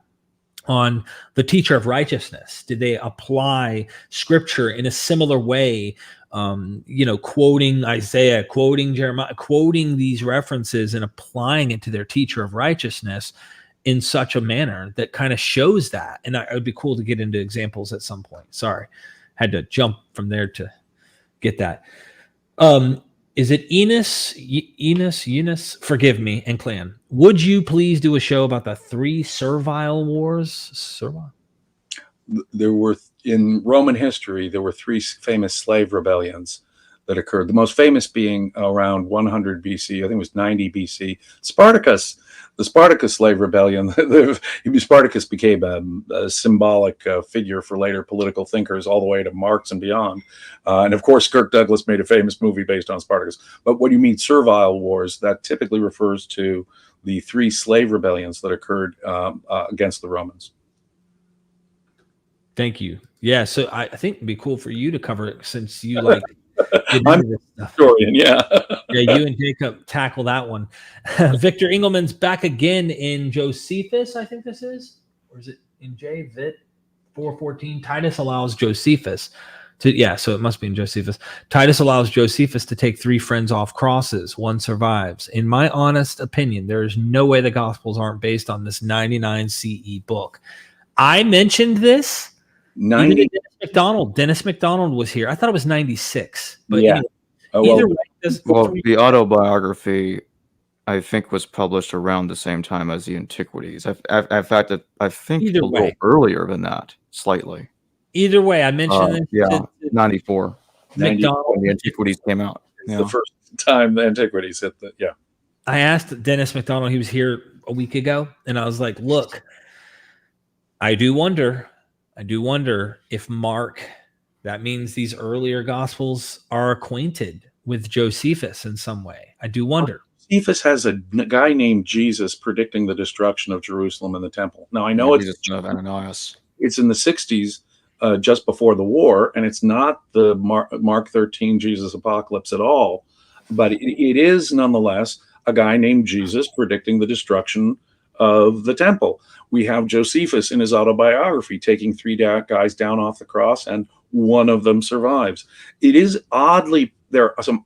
on the teacher of righteousness. Did they apply scripture in a similar way? Quoting Isaiah, quoting Jeremiah, quoting these references and applying it to their teacher of righteousness in such a manner that kind of shows that. And it would be cool to get into examples at some point. Sorry, had to jump from there to get that. Is it Eunice? Forgive me, and Clan. Would you please do a show about the 3 servile wars? There were, in Roman history, there were 3 famous slave rebellions that occurred. The most famous being around 100 BC. I think it was 90 BC. The Spartacus slave rebellion. Spartacus became a symbolic figure for later political thinkers, all the way to Marx and beyond. And of course, Kirk Douglas made a famous movie based on Spartacus. But when you mean servile wars, that typically refers to the 3 slave rebellions that occurred against the Romans. Thank you. Yeah, so I think it'd be cool for you to cover it, since you like. I'm a historian, yeah. Yeah, you and Jacob tackle that one. Victor Engelman's back again in Josephus, I think this is, or is it in J? Vit 4:14. Titus allows Josephus to, so it must be in Josephus. Titus allows Josephus to take 3 friends off crosses. One survives. In my honest opinion, there is no way the Gospels aren't based on this 99 CE book. I mentioned this. 90. Dennis MacDonald was here. I thought it was 96. But Yeah. anyway, Either way, the autobiography, I think, was published around the same time as the Antiquities. In fact, I think Either a little earlier than that, slightly. Either way, I mentioned 94. MacDonald, when the Antiquities came out. It's the first time the Antiquities hit the, I asked Dennis MacDonald, he was here a week ago, and I was like, look, I do wonder if Mark, that means these earlier Gospels are acquainted with Josephus in some way. I do wonder. Josephus has a guy named Jesus predicting the destruction of Jerusalem and the temple. Now, I know it's in the 60s, just before the war, and it's not the Mark 13 Jesus apocalypse at all, but it is nonetheless a guy named Jesus predicting the destruction of the temple. We have Josephus in his autobiography taking 3 guys down off the cross, and one of them survives. It is oddly, there are some.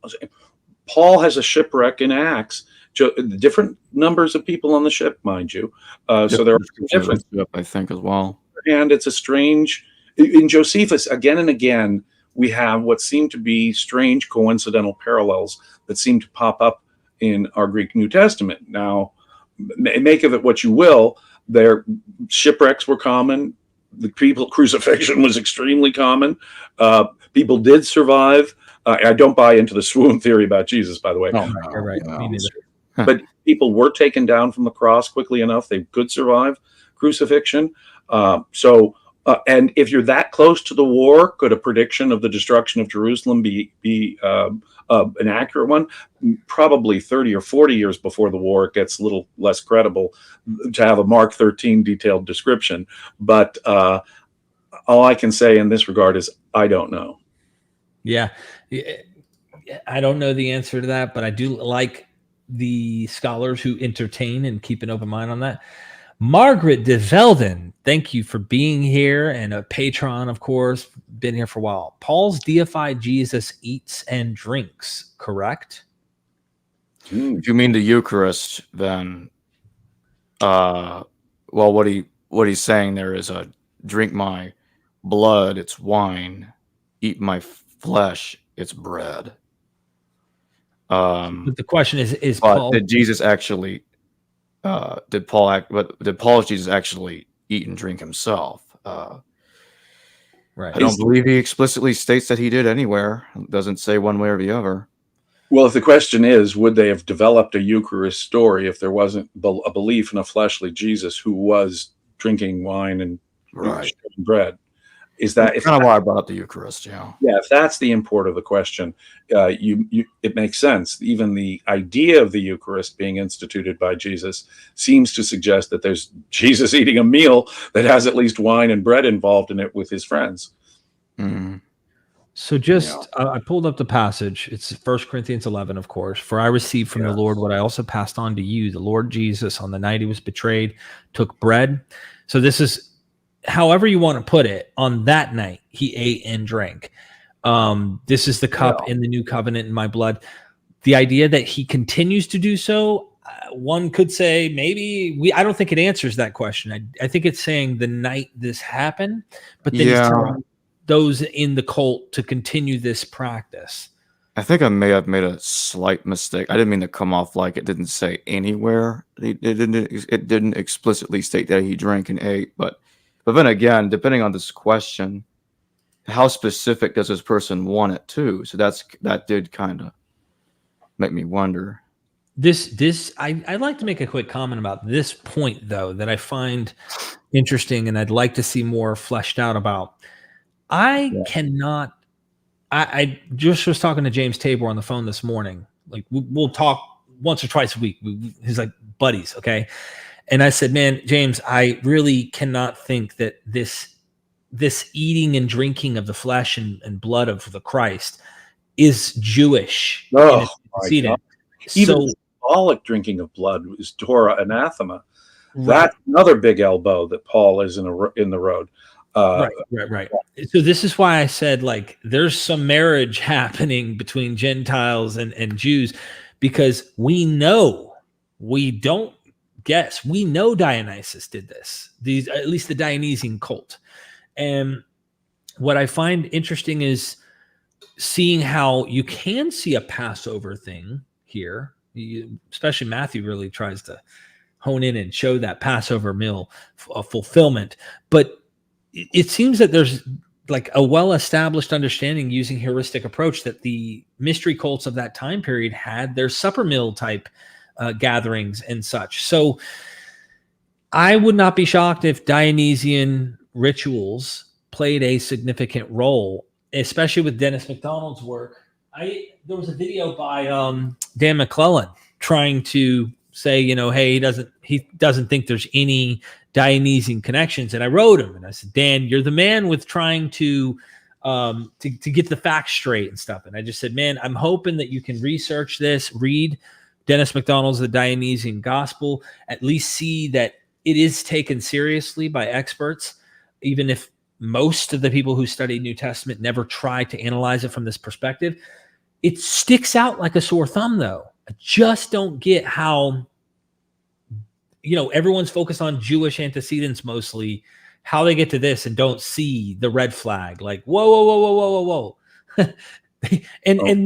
Paul has a shipwreck in Acts. Different numbers of people on the ship, mind you. So there are different, I think, as well. And it's a strange. In Josephus, again and again, we have what seem to be strange coincidental parallels that seem to pop up in our Greek New Testament. Now, make of it what you will. Their shipwrecks were common. The crucifixion was extremely common. People did survive. I don't buy into the swoon theory about Jesus, by the way. Oh, right. Me neither. But people were taken down from the cross quickly enough. They could survive crucifixion. And if you're that close to the war, could a prediction of the destruction of Jerusalem be an accurate one? Probably 30 or 40 years before the war, it gets a little less credible to have a Mark 13 detailed description. But all I can say in this regard is I don't know. Yeah, I don't know the answer to that, but I do like the scholars who entertain and keep an open mind on that. Margaret de Velden, thank you for being here, and a patron, of course, been here for a while. Paul's deified Jesus eats and drinks, correct? If you mean the Eucharist, then, what he's saying there is drink my blood, it's wine, eat my flesh, it's bread. But the question is Paul, did Jesus actually? Did Paul's Jesus actually eat and drink himself? Right. I don't believe he explicitly states that he did anywhere. It doesn't say one way or the other. Well, if the question is, would they have developed a Eucharist story if there wasn't a belief in a fleshly Jesus who was drinking wine and bread? Is that kind of why I brought up the Eucharist? Yeah. If that's the import of the question, it makes sense. Even the idea of the Eucharist being instituted by Jesus seems to suggest that there's Jesus eating a meal that has at least wine and bread involved in it with his friends. Mm-hmm. So I pulled up the passage. It's 1 Corinthians 11, of course. For I received from the Lord what I also passed on to you. The Lord Jesus, on the night he was betrayed, took bread. So this is, however you want to put it, on that night he ate and drank. This is the cup in the new covenant in my blood. The idea that he continues to do so, one could say maybe I don't think it answers that question. I think it's saying the night this happened, but then he's telling those in the cult to continue this practice. I think I may have made a slight mistake. I didn't mean to come off like it didn't say anywhere. It didn't explicitly state that he drank and ate, but then again, depending on this question, how specific does this person want it to? So that did kind of make me wonder. I'd like to make a quick comment about this point, though, that I find interesting and I'd like to see more fleshed out about. I just was talking to James Tabor on the phone this morning. Like we'll talk once or twice a week. He's like buddies, okay? And I said, man, James, I really cannot think that this eating and drinking of the flesh and blood of the Christ is Jewish. Oh, my God. Even so, symbolic drinking of blood is Torah anathema. Right. That's another big elbow that Paul is in the road. Right. So this is why I said, like, there's some marriage happening between Gentiles and Jews, because we know, we don't guess, we know Dionysus did this, these, at least the Dionysian cult. And what I find interesting is seeing how you can see a Passover thing here. Especially Matthew really tries to hone in and show that Passover meal fulfillment. But it seems that there's like a well-established understanding using heuristic approach that the mystery cults of that time period had their supper meal type gatherings and such. So I would not be shocked if Dionysian rituals played a significant role, especially with Dennis MacDonald's work. There was a video by Dan McClellan trying to say, hey, he doesn't think there's any Dionysian connections. And I wrote him and I said, Dan, you're the man with trying to get the facts straight and stuff. And I just said, man, I'm hoping that you can research this, read Dennis MacDonald's The Dionysian Gospel, at least see that it is taken seriously by experts, even if most of the people who study New Testament never try to analyze it from this perspective. It sticks out like a sore thumb, though. I just don't get how, everyone's focused on Jewish antecedents mostly, how they get to this and don't see the red flag. Like, whoa. And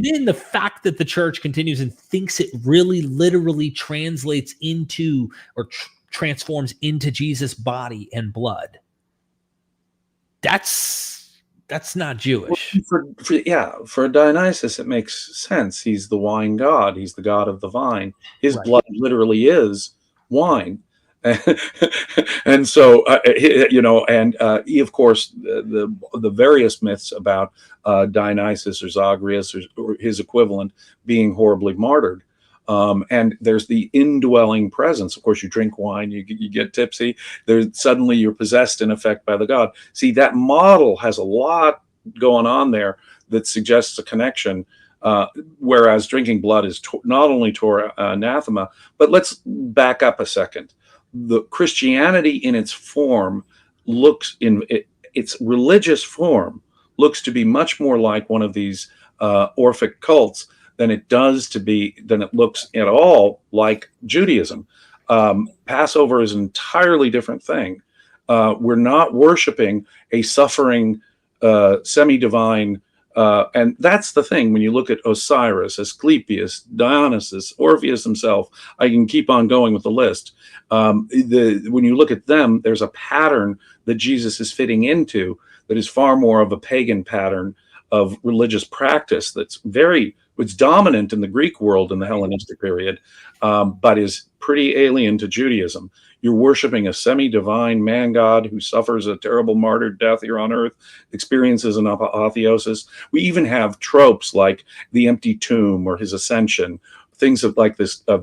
then the fact that the church continues and thinks it really literally translates into or transforms into Jesus' body and blood. That's not Jewish. For Dionysus, it makes sense. He's the wine god. He's the god of the vine. His blood literally is wine. And so, he, of course, the various myths about Dionysus or Zagreus or his equivalent being horribly martyred. And there's the indwelling presence. Of course, you drink wine, you get tipsy. Suddenly you're possessed in effect by the god. See, that model has a lot going on there that suggests a connection. Whereas drinking blood is not only Torah anathema, but let's back up a second. The Christianity in its form its religious form looks to be much more like one of these Orphic cults than it looks at all like Judaism. Passover is an entirely different thing. We're not worshiping a suffering semi-divine, and that's the thing. When you look at Osiris, Asclepius, Dionysus, Orpheus himself, I can keep on going with the list. When you look at them, there's a pattern that Jesus is fitting into that is far more of a pagan pattern of religious practice it's dominant in the Greek world in the Hellenistic period, but is pretty alien to Judaism. You're worshiping a semi-divine man god who suffers a terrible martyr death here on earth, experiences an apotheosis. We even have tropes like the empty tomb or his ascension, things of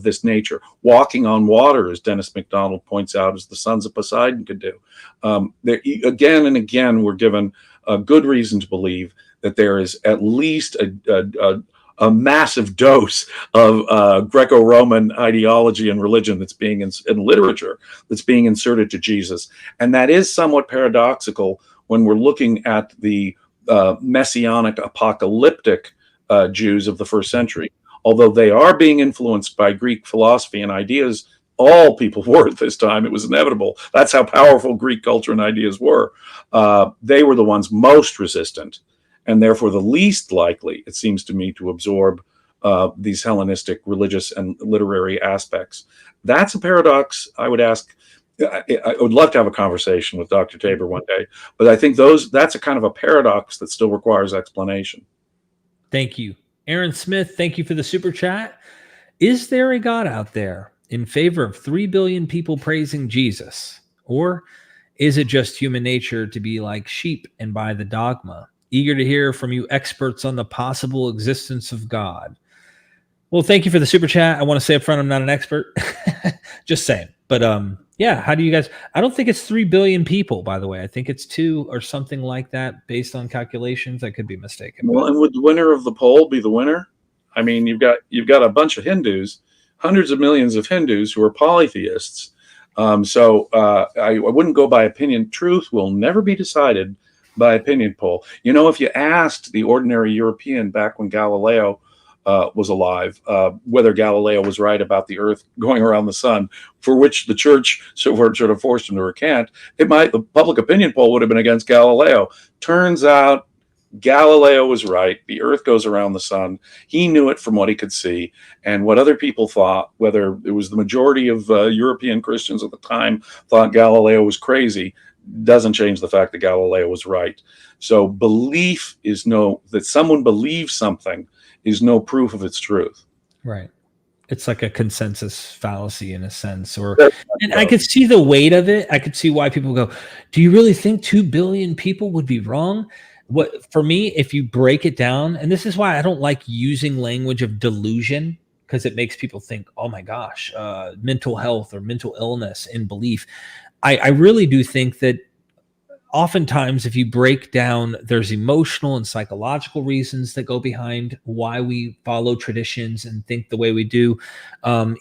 this nature. Walking on water, as Dennis MacDonald points out, as the sons of Poseidon could do. Again and again, we're given a good reason to believe that there is at least a massive dose of Greco-Roman ideology and religion that's being in literature that's being inserted to Jesus. And that is somewhat paradoxical when we're looking at the messianic apocalyptic Jews of the first century. Although they are being influenced by Greek philosophy and ideas, all people were at this time. It was inevitable. That's how powerful Greek culture and ideas were. They were the ones most resistant, and therefore the least likely, it seems to me, to absorb these Hellenistic religious and literary aspects. That's a paradox. I would love to have a conversation with Dr. Tabor one day, but I think that's a kind of a paradox that still requires explanation. Thank you. Aaron Smith, thank you for the super chat. Is there a God out there in favor of 3 billion people praising Jesus? Or is it just human nature to be like sheep and buy the dogma? Eager to hear from you experts on the possible existence of God. Well, thank you for the super chat. I want to say up front, I'm not an expert. Just saying. But how do you guys... I don't think it's 3 billion people, by the way. I think it's 2 or something like that based on calculations. I could be mistaken. Well, and would the winner of the poll be the winner? I mean, you've got a bunch of Hindus, hundreds of millions of Hindus who are polytheists. So I wouldn't go by opinion. Truth will never be decided by opinion poll. You know, if you asked the ordinary European back when Galileo was alive, whether Galileo was right about the Earth going around the sun, for which the church sort of forced him to recant, the public opinion poll would have been against Galileo. Turns out Galileo was right. The Earth goes around the sun. He knew it from what he could see. And what other people thought, whether it was the majority of European Christians at the time thought Galileo was crazy, doesn't change the fact that Galileo was right. So belief is that someone believes something is no proof of its truth. Right. It's like a consensus fallacy in a sense, and I could see the weight of it. I could see why people go, do you really think 2 billion people would be wrong? For me, if you break it down, and this is why I don't like using language of delusion, because it makes people think, oh my gosh, mental health or mental illness in belief. I really do think that oftentimes, if you break down, there's emotional and psychological reasons that go behind why we follow traditions and think the way we do,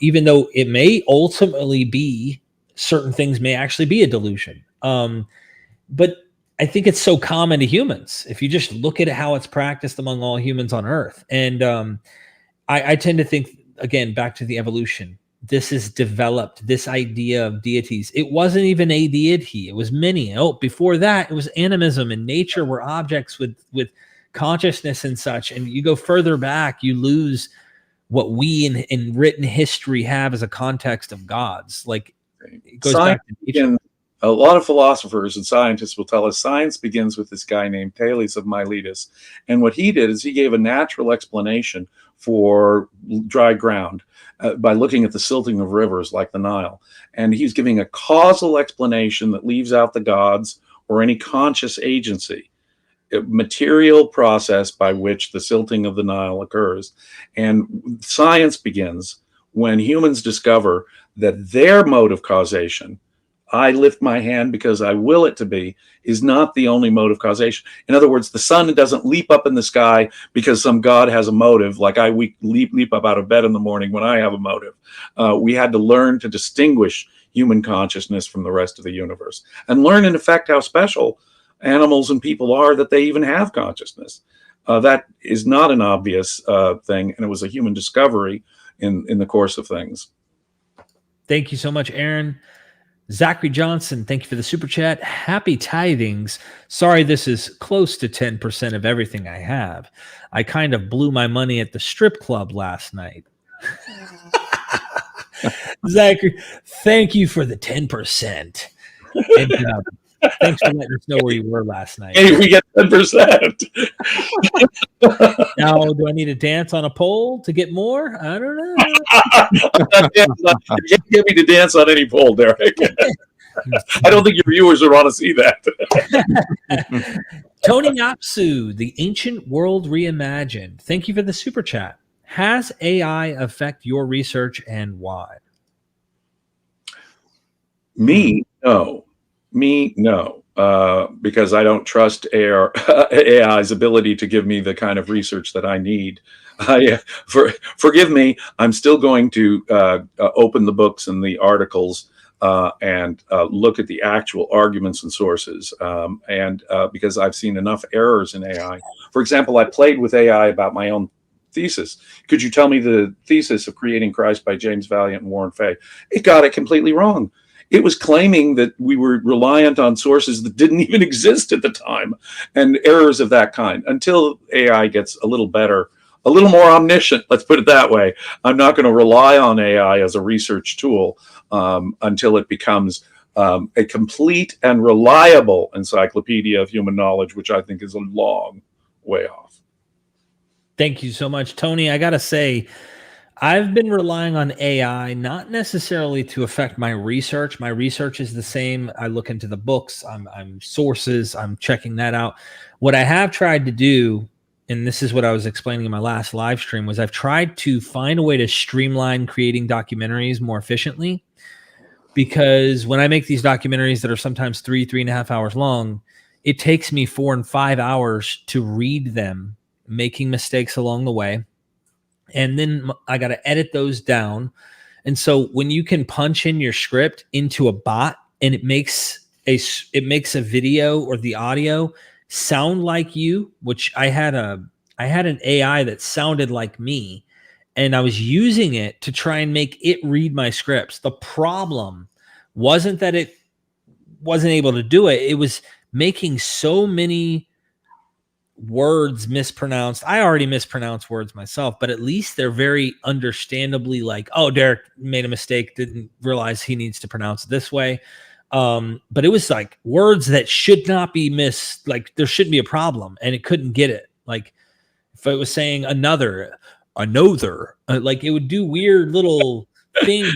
even though it may ultimately be certain things may actually be a delusion. But I think it's so common to humans if you just look at how it's practiced among all humans on Earth. And I tend to think, again, back to the evolution. This is developed, this idea of deities. It wasn't even a deity. It was many. Before that, it was animism, and nature were objects with consciousness and such. And you go further back, you lose what we in written history have as a context of gods. Like, it goes back to nature. A lot of philosophers and scientists will tell us science begins with this guy named Thales of Miletus. And what he did is he gave a natural explanation for dry ground by looking at the silting of rivers like the Nile. And he's giving a causal explanation that leaves out the gods or any conscious agency, a material process by which the silting of the Nile occurs. And science begins when humans discover that their mode of causation, I lift my hand because I will it to be, is not the only mode of causation. In other words, the sun doesn't leap up in the sky because some god has a motive, like I leap up out of bed in the morning when I have a motive. We had to learn to distinguish human consciousness from the rest of the universe and learn, in effect, how special animals and people are that they even have consciousness. That is not an obvious thing, and it was a human discovery in the course of things. Thank you so much, Aaron. Zachary Johnson, thank you for the super chat. Happy tithings. Sorry, this is close to 10% of everything I have. I kind of blew my money at the strip club last night. Zachary, thank you for the 10%. And, thanks for letting us know where you were last night. Hey, we get 10%. Now, do I need to dance on a pole to get more? I don't know. You can't get me to dance on any pole, Derek. I don't think your viewers would want to see that. Tony Napsu, the ancient world reimagined. Thank you for the super chat. Has AI affect your research and why? Me, no. Because I don't trust AI's ability to give me the kind of research that I need. Forgive me, I'm still going to open the books and the articles and look at the actual arguments and sources. Because I've seen enough errors in AI. For example, I played with AI about my own thesis. Could you tell me the thesis of Creating Christ by James Valiant and Warren Fay? It got it completely wrong. It was claiming that we were reliant on sources that didn't even exist at the time, and errors of that kind. Until AI gets a little better, a little more omniscient, let's put it that way, I'm not going to rely on AI as a research tool until it becomes a complete and reliable encyclopedia of human knowledge, which I think is a long way off. Thank you so much, Tony. I got to say, I've been relying on AI, not necessarily to affect my research. My research is the same. I look into the books, I'm sources, I'm checking that out. What I have tried to do, and this is what I was explaining in my last live stream, was I've tried to find a way to streamline creating documentaries more efficiently. Because when I make these documentaries that are sometimes 3.5 hours long, it takes me 4 and 5 hours to read them, making mistakes along the way. And then I got to edit those down. And so when you can punch in your script into a bot and it makes a video or the audio sound like you, which I had an AI that sounded like me, and I was using it to try and make it read my scripts. The problem wasn't that it wasn't able to do it. It was making so many words mispronounced. I already mispronounce words myself, but at least they're very understandably like, oh, Derek made a mistake, didn't realize he needs to pronounce it this way. But it was like words that should not be like there shouldn't be a problem, and it couldn't get it. Like if it was saying another, like it would do weird little things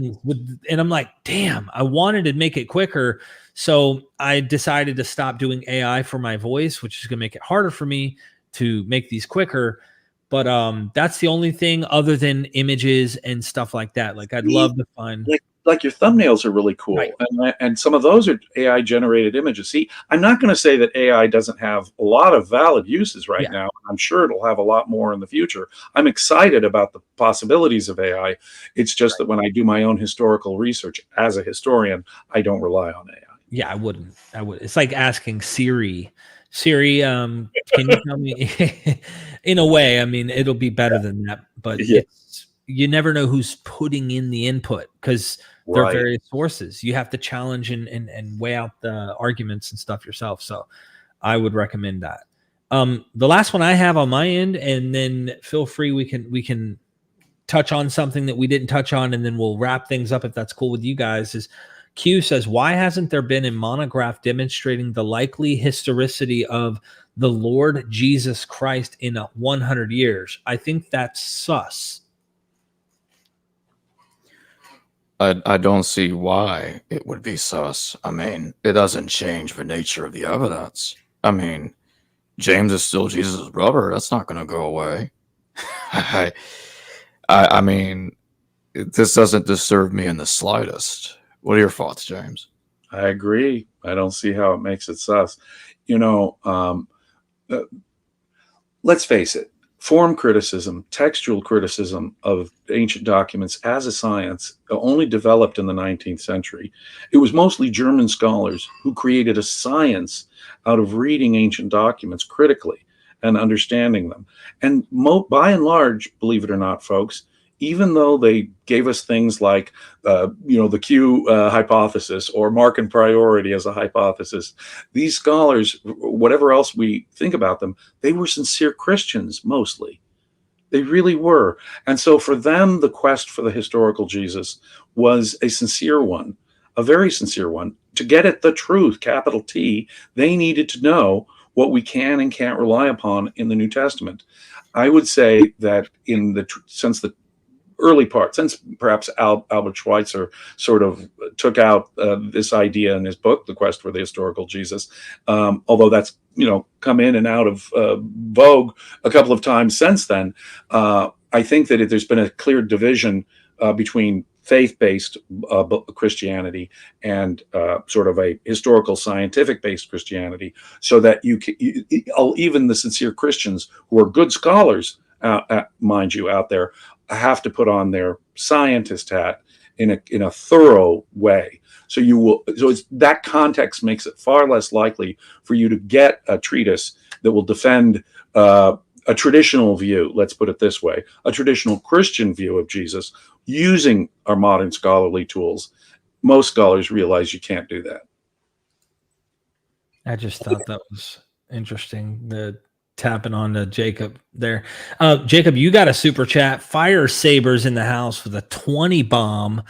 and I'm like, damn, I wanted to make it quicker. So I decided to stop doing AI for my voice, which is going to make it harder for me to make these quicker. But that's the only thing other than images and stuff like that. Like I'd love to find like your thumbnails are really cool, right. and some of those are AI generated images. See, I'm not going to say that AI doesn't have a lot of valid uses right now. I'm sure it'll have a lot more in the future. I'm excited about the possibilities of AI. It's just that when I do my own historical research as a historian, I don't rely on AI. Yeah, I would. It's like asking Siri, can you tell me? In a way, I mean, it'll be better than that, but you never know who's putting in the input because there are various sources. You have to challenge and weigh out the arguments and stuff yourself. So I would recommend that. The last one I have on my end, and then feel free, we can touch on something that we didn't touch on, and then we'll wrap things up if that's cool with you guys. Is Q says, why hasn't there been a monograph demonstrating the likely historicity of the Lord Jesus Christ in 100 years? I think that's sus. I don't see why it would be sus. I mean, it doesn't change the nature of the evidence. I mean, James is still Jesus' brother. That's not going to go away. I mean, this doesn't disturb me in the slightest. What are your thoughts, James? I agree. I don't see how it makes it sus. You know, let's face it. Form criticism, textual criticism of ancient documents as a science only developed in the 19th century. It was mostly German scholars who created a science out of reading ancient documents critically and understanding them. And by and large, believe it or not, folks, even though they gave us things like, the Q hypothesis or Markan priority as a hypothesis, these scholars, whatever else we think about them, they were sincere Christians mostly. They really were. And so for them, the quest for the historical Jesus was a sincere one, a very sincere one. To get at the truth, capital T, they needed to know what we can and can't rely upon in the New Testament. I would say that since the early part, since perhaps Albert Schweitzer sort of took out this idea in his book, The Quest for the Historical Jesus, although that's, come in and out of vogue a couple of times since then, I think that there's been a clear division between faith-based Christianity and sort of a historical scientific-based Christianity, so that even the sincere Christians who are good scholars, mind you, out there, have to put on their scientist hat in a thorough way. So it's that context makes it far less likely for you to get a treatise that will defend a traditional view, let's put it this way, a traditional Christian view of Jesus using our modern scholarly tools. Most scholars realize you can't do that. I just thought that was interesting. The tapping on to Jacob there. Jacob, you got a super chat. Fire Sabers in the house with a 20 bomb.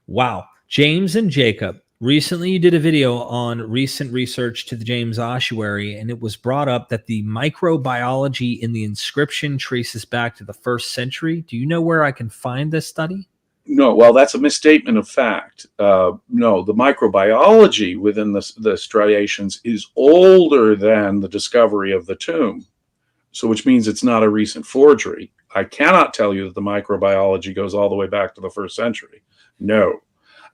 Wow. James and Jacob, recently you did a video on recent research to the James Ossuary, and it was brought up that the microbiology in the inscription traces back to the 1st century. Do you know where I can find this study? No, well, that's a misstatement of fact. No, the microbiology within the striations is older than the discovery of the tomb. So which means it's not a recent forgery. I cannot tell you that the microbiology goes all the way back to the 1st century. No.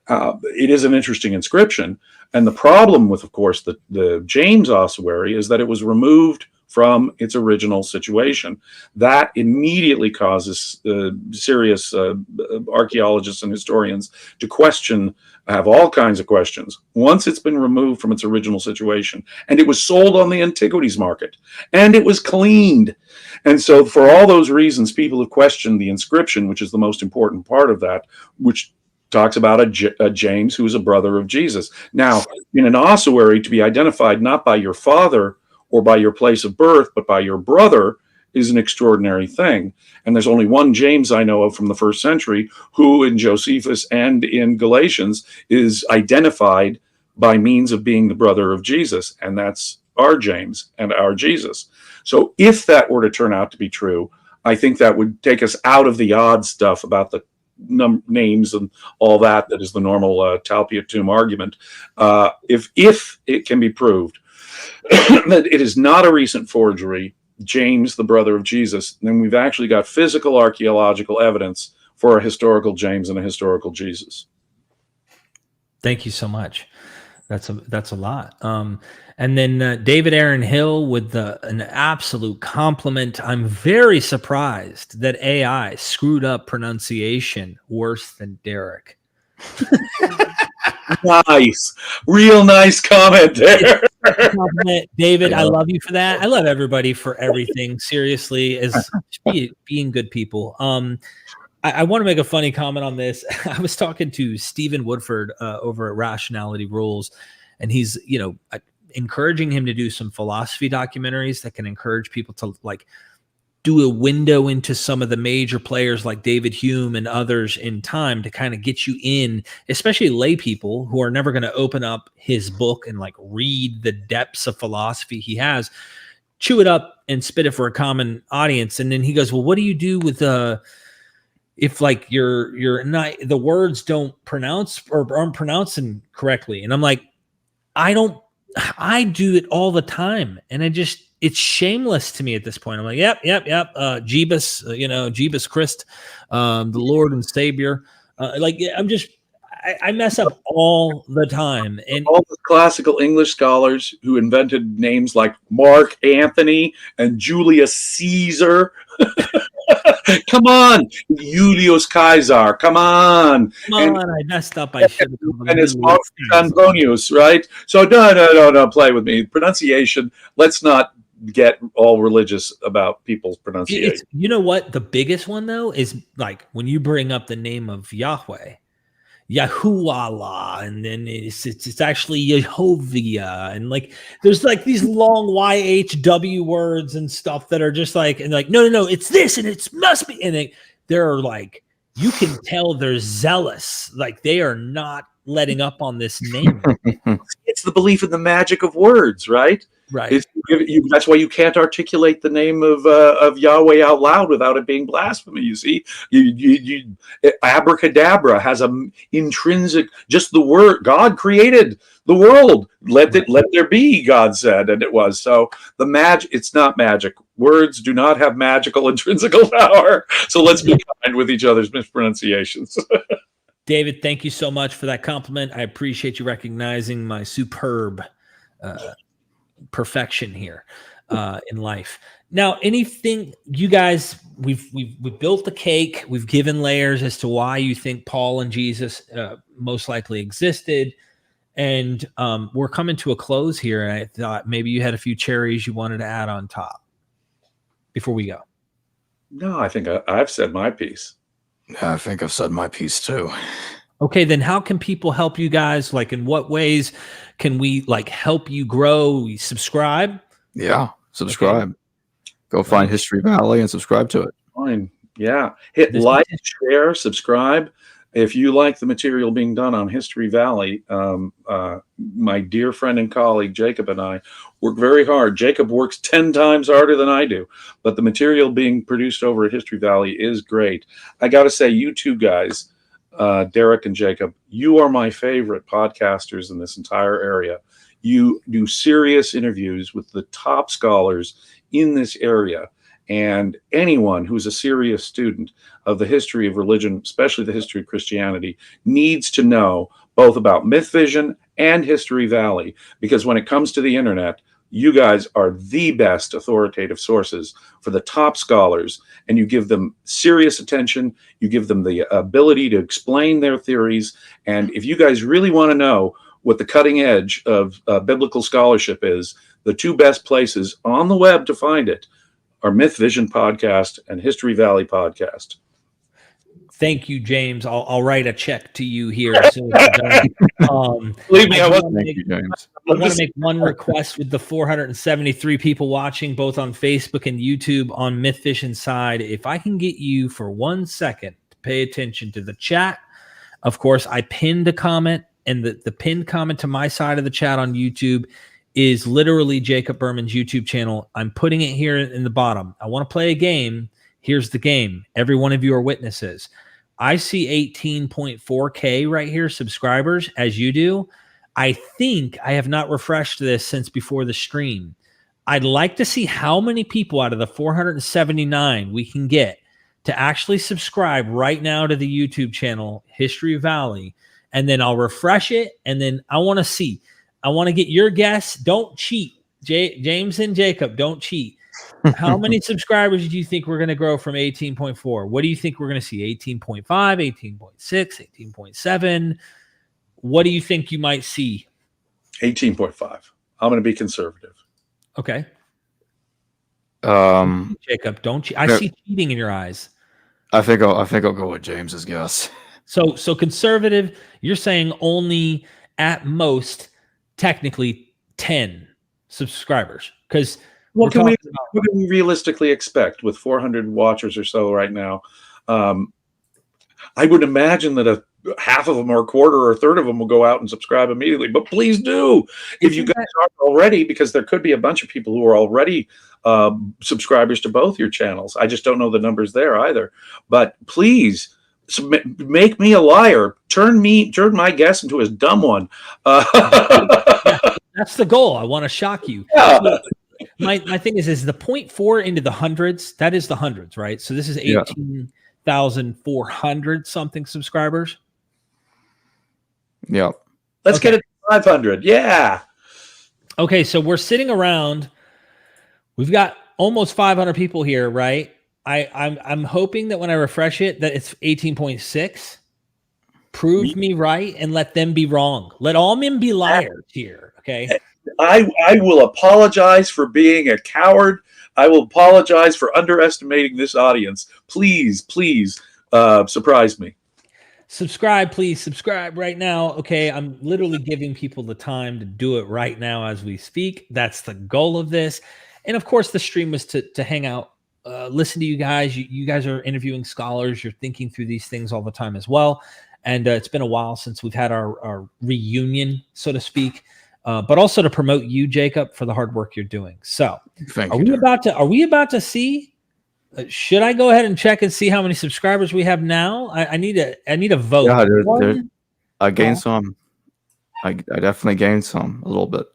It is an interesting inscription. And the problem with, of course, the James Ossuary is that it was removed from its original situation. That immediately causes serious archaeologists and historians to have all kinds of questions. Once it's been removed from its original situation, and it was sold on the antiquities market, and it was cleaned. And so for all those reasons, people have questioned the inscription, which is the most important part of that, which talks about a James who is a brother of Jesus. Now, in an ossuary, to be identified not by your father or by your place of birth, but by your brother is an extraordinary thing. And there's only one James I know of from the first century who in Josephus and in Galatians is identified by means of being the brother of Jesus. And that's our James and our Jesus. So if that were to turn out to be true, I think that would take us out of the odd stuff about the names and all that is the normal Talpiot-Tomb argument. If it can be proved that it is not a recent forgery, James, the brother of Jesus, then we've actually got physical archaeological evidence for a historical James and a historical Jesus. Thank you so much. That's a lot. And then David Aaron Hill with an absolute compliment. I'm very surprised that AI screwed up pronunciation worse than Derek. Nice. Real nice comment there. Compliment, David. I love you for that. I love everybody for everything. Seriously, as being good people. I want to make a funny comment on this. I was talking to Stephen Woodford over at Rationality Rules, and he's, encouraging him to do some philosophy documentaries that can encourage people to do a window into some of the major players like David Hume and others in time to kind of get you in, especially lay people who are never going to open up his book and read the depths of philosophy he has, chew it up and spit it for a common audience. And then he goes, well, what do you do with if you're not, the words don't pronounce or aren't pronouncing correctly? And I'm like, I do it all the time. And it's shameless to me at this point. I'm like, yep. Jebus, Jebus Christ, the Lord and Savior. I mess up all the time. And all the classical English scholars who invented names like Mark Anthony and Julius Caesar. Come on, Julius Caesar. Come on. I messed up. I should have. And it's Mark Antonius, right? So no, play with me. Pronunciation. Let's not get all religious about people's pronunciation. You know what? The biggest one though is when you bring up the name of Yahweh, Yahuwah, and then it's actually Yehovah, and there's these long YHW words and stuff that are just no, it's this and it must be, and they're you can tell they're zealous, they are not letting up on this name. It's the belief in the magic of words, right? Right. That's why you can't articulate the name of Yahweh out loud without it being blasphemy. You see, abracadabra has an intrinsic, just the word. God created the world. Let there be, God said, and it was. So the magic, it's not magic. Words do not have magical intrinsical power. So let's be kind with each other's mispronunciations. David, thank you so much for that compliment. I appreciate you recognizing my superb perfection here in life. Now, anything you guys, we've built the cake, we've given layers as to why you think Paul and Jesus most likely existed, and we're coming to a close here. And I thought maybe you had a few cherries you wanted to add on top before we go. No, I think I've said my piece. Yeah, I think I've said my piece too. Okay, then how can people help you guys? In what ways can we help you grow? Subscribe? Yeah, subscribe. Okay. Go find History Valley and subscribe to it. Fine. Yeah. Hit like, share, subscribe. If you like the material being done on History Valley, my dear friend and colleague Jacob and I work very hard. Jacob works 10 times harder than I do, but the material being produced over at History Valley is great. I got to say, you two guys, Derek and Jacob, you are my favorite podcasters in this entire area. You do serious interviews with the top scholars in this area, and anyone who's a serious student of the history of religion, especially the history of Christianity, needs to know both about Myth Vision and History Valley, because when it comes to the internet, You guys are the best authoritative sources for the top scholars, and you give them serious attention. You give them the ability to explain their theories. And if you guys really want to know what the cutting edge of biblical scholarship is, the two best places on the web to find it are Myth Vision Podcast and History Valley Podcast. Thank you, James. I'll write a check to you here as soon as you're done. Believe me, I Thank you, James. I want to make one request with the 473 people watching both on Facebook and YouTube on Myth Vision side. If I can get you for 1 second to pay attention to the chat. Of course, I pinned a comment, and the pinned comment to my side of the chat on YouTube is literally Jacob Berman's YouTube channel. I'm putting it here in the bottom. I want to play a game. Here's the game. Every one of you are witnesses. I see 18.4K right here, subscribers, as you do. I think I have not refreshed this since before the stream. I'd like to see how many people out of the 479 we can get to actually subscribe right now to the YouTube channel, History Valley, and then I'll refresh it, and then I want to see. I want to get your guess. Don't cheat. James and Jacob, don't cheat. How many subscribers do you think we're going to grow from 18.4? What do you think we're going to see? 18.5, 18.6, 18.7? What do you think you might see? 18.5. I'm going to be conservative. Okay. Um, Jacob, don't cheat. I see cheating in your eyes. I think I'll go with James's guess. So conservative, you're saying only at most technically 10 subscribers, because what can we realistically expect with 400 watchers or so right now? I would imagine that half of them or a quarter or a third of them will go out and subscribe immediately. But please do, if you guys aren't already, because there could be a bunch of people who are already subscribers to both your channels. I just don't know the numbers there either. But please make me a liar. Turn my guess into a dumb one. That's the goal. I want to shock you. Yeah. So my thing is the 0.4 into the hundreds. That is the hundreds, right? So this is 18,400 something subscribers. Yeah. Let's get it to 500. Yeah. Okay, so we're sitting around. We've got almost 500 people here, right? I'm hoping that when I refresh it, that it's 18.6. Prove me right and let them be wrong. Let all men be liars here. Okay. I will apologize for being a coward. I will apologize for underestimating this audience. Please, surprise me. Subscribe, please. Subscribe right now. Okay, I'm literally giving people the time to do it right now as we speak. That's the goal of this. And of course, the stream was to hang out, listen to you guys. You guys are interviewing scholars. You're thinking through these things all the time as well. And it's been a while since we've had our reunion, so to speak. But also to promote you, Jacob, for the hard work you're doing. So, are we about to see? Should I go ahead and check and see how many subscribers we have now? I need a vote. Yeah, I gained some. I definitely gained some a little bit.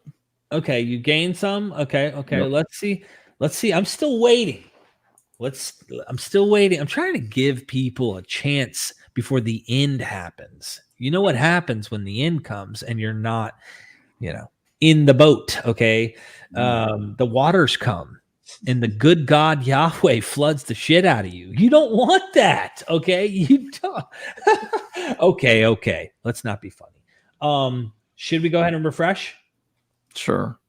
Okay, you gained some. Okay. Yep. Let's see. I'm still waiting. I'm still waiting. I'm trying to give people a chance before the end happens. You know what happens when the end comes and you're not, in the boat. Okay. The waters come and the good God Yahweh floods the shit out of you. You don't want that. Okay. You don't. Okay. Let's not be funny. Should we go ahead and refresh? Sure.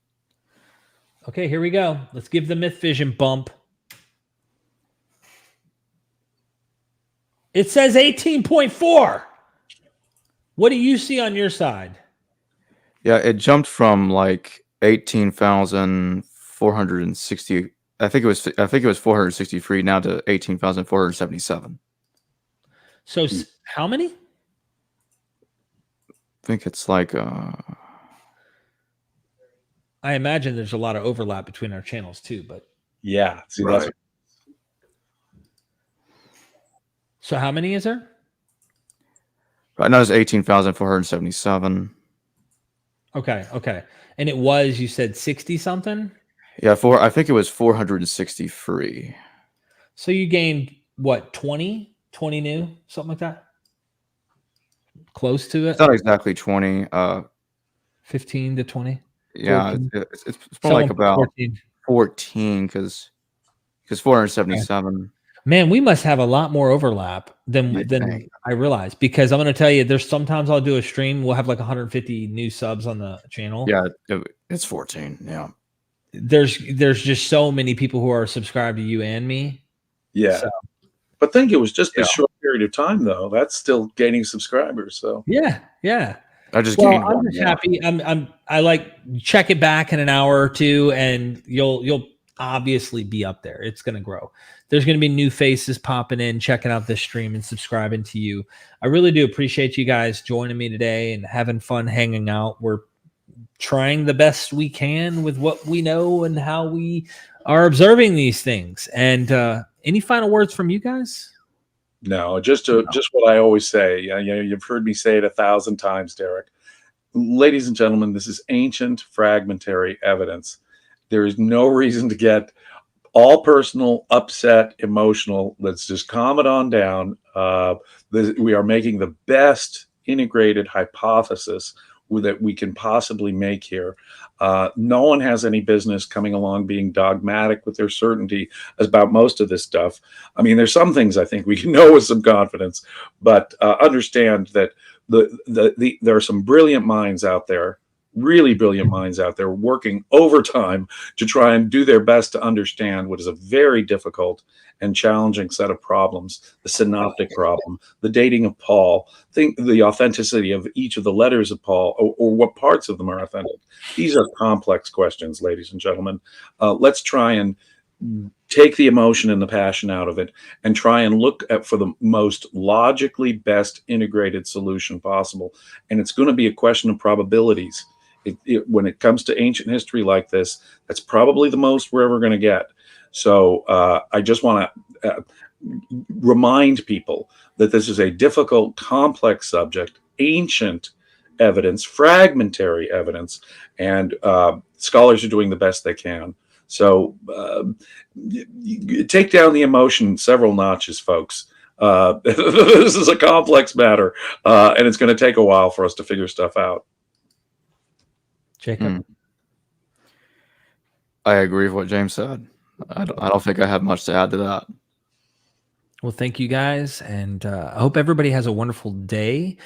Okay, here we go. Let's give the Myth Vision bump. It says 18.4. What do you see on your side? Yeah, it jumped from like 18,460. I think it was 463 now to 18,477. So how many? I think it's like I imagine there's a lot of overlap between our channels too, but yeah. See, right. that's so how many is there? Right now it's 18,477. Okay. And it was, you said 60 something? Yeah, I think it was 463. So you gained what, 20 new, something like that? Close to it? It's not exactly 20. 15 to 20. Yeah, 14. it's more Someone like put about 14. 14 because 477. Man, we must have a lot more overlap You'd than think. I realized, because I'm going to tell you, there's sometimes I'll do a stream. We'll have like 150 new subs on the channel. Yeah, it's 14. Yeah. There's just so many people who are subscribed to you and me. Yeah. So, But think it was just Yeah. this short period of time, though. That's still gaining subscribers. So yeah. I just Well, gained I'm one. just Yeah. happy. I like check it back in an hour or two, and you'll obviously be up there. It's going to grow. There's going to be new faces popping in, checking out this stream and subscribing to you. I really do appreciate you guys joining me today and having fun hanging out. We're trying the best we can with what we know and how we are observing these things. And any final words from you guys? no, just what I always say. Yeah, you've heard me say it 1,000 times, Derek. Ladies and gentlemen, this is ancient fragmentary evidence. There is no reason to get all personal, upset, emotional. Let's just calm it on down. We are making the best integrated hypothesis that we can possibly make here. No one has any business coming along being dogmatic with their certainty about most of this stuff. I mean, there's some things I think we can know with some confidence, but understand that there are some brilliant minds out there, really brilliant minds out there working overtime to try and do their best to understand what is a very difficult and challenging set of problems: the synoptic problem, the dating of Paul, the authenticity of each of the letters of Paul, or what parts of them are authentic. These are complex questions, ladies and gentlemen. Let's try and take the emotion and the passion out of it and try and look for the most logically best integrated solution possible. And it's going to be a question of probabilities. When it comes to ancient history like this, that's probably the most we're ever going to get. So I just want to remind people that this is a difficult, complex subject, ancient evidence, fragmentary evidence, and scholars are doing the best they can. So take down the emotion several notches, folks. This is a complex matter, and it's going to take a while for us to figure stuff out. Jacob? I agree with what James said. I don't think I have much to add to that. Well, thank you guys, and I hope everybody has a wonderful day.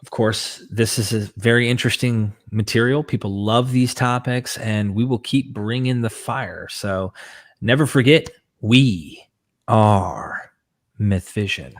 Of course, this is a very interesting material. People love these topics, and we will keep bringing the fire. So never forget, we are Myth Vision.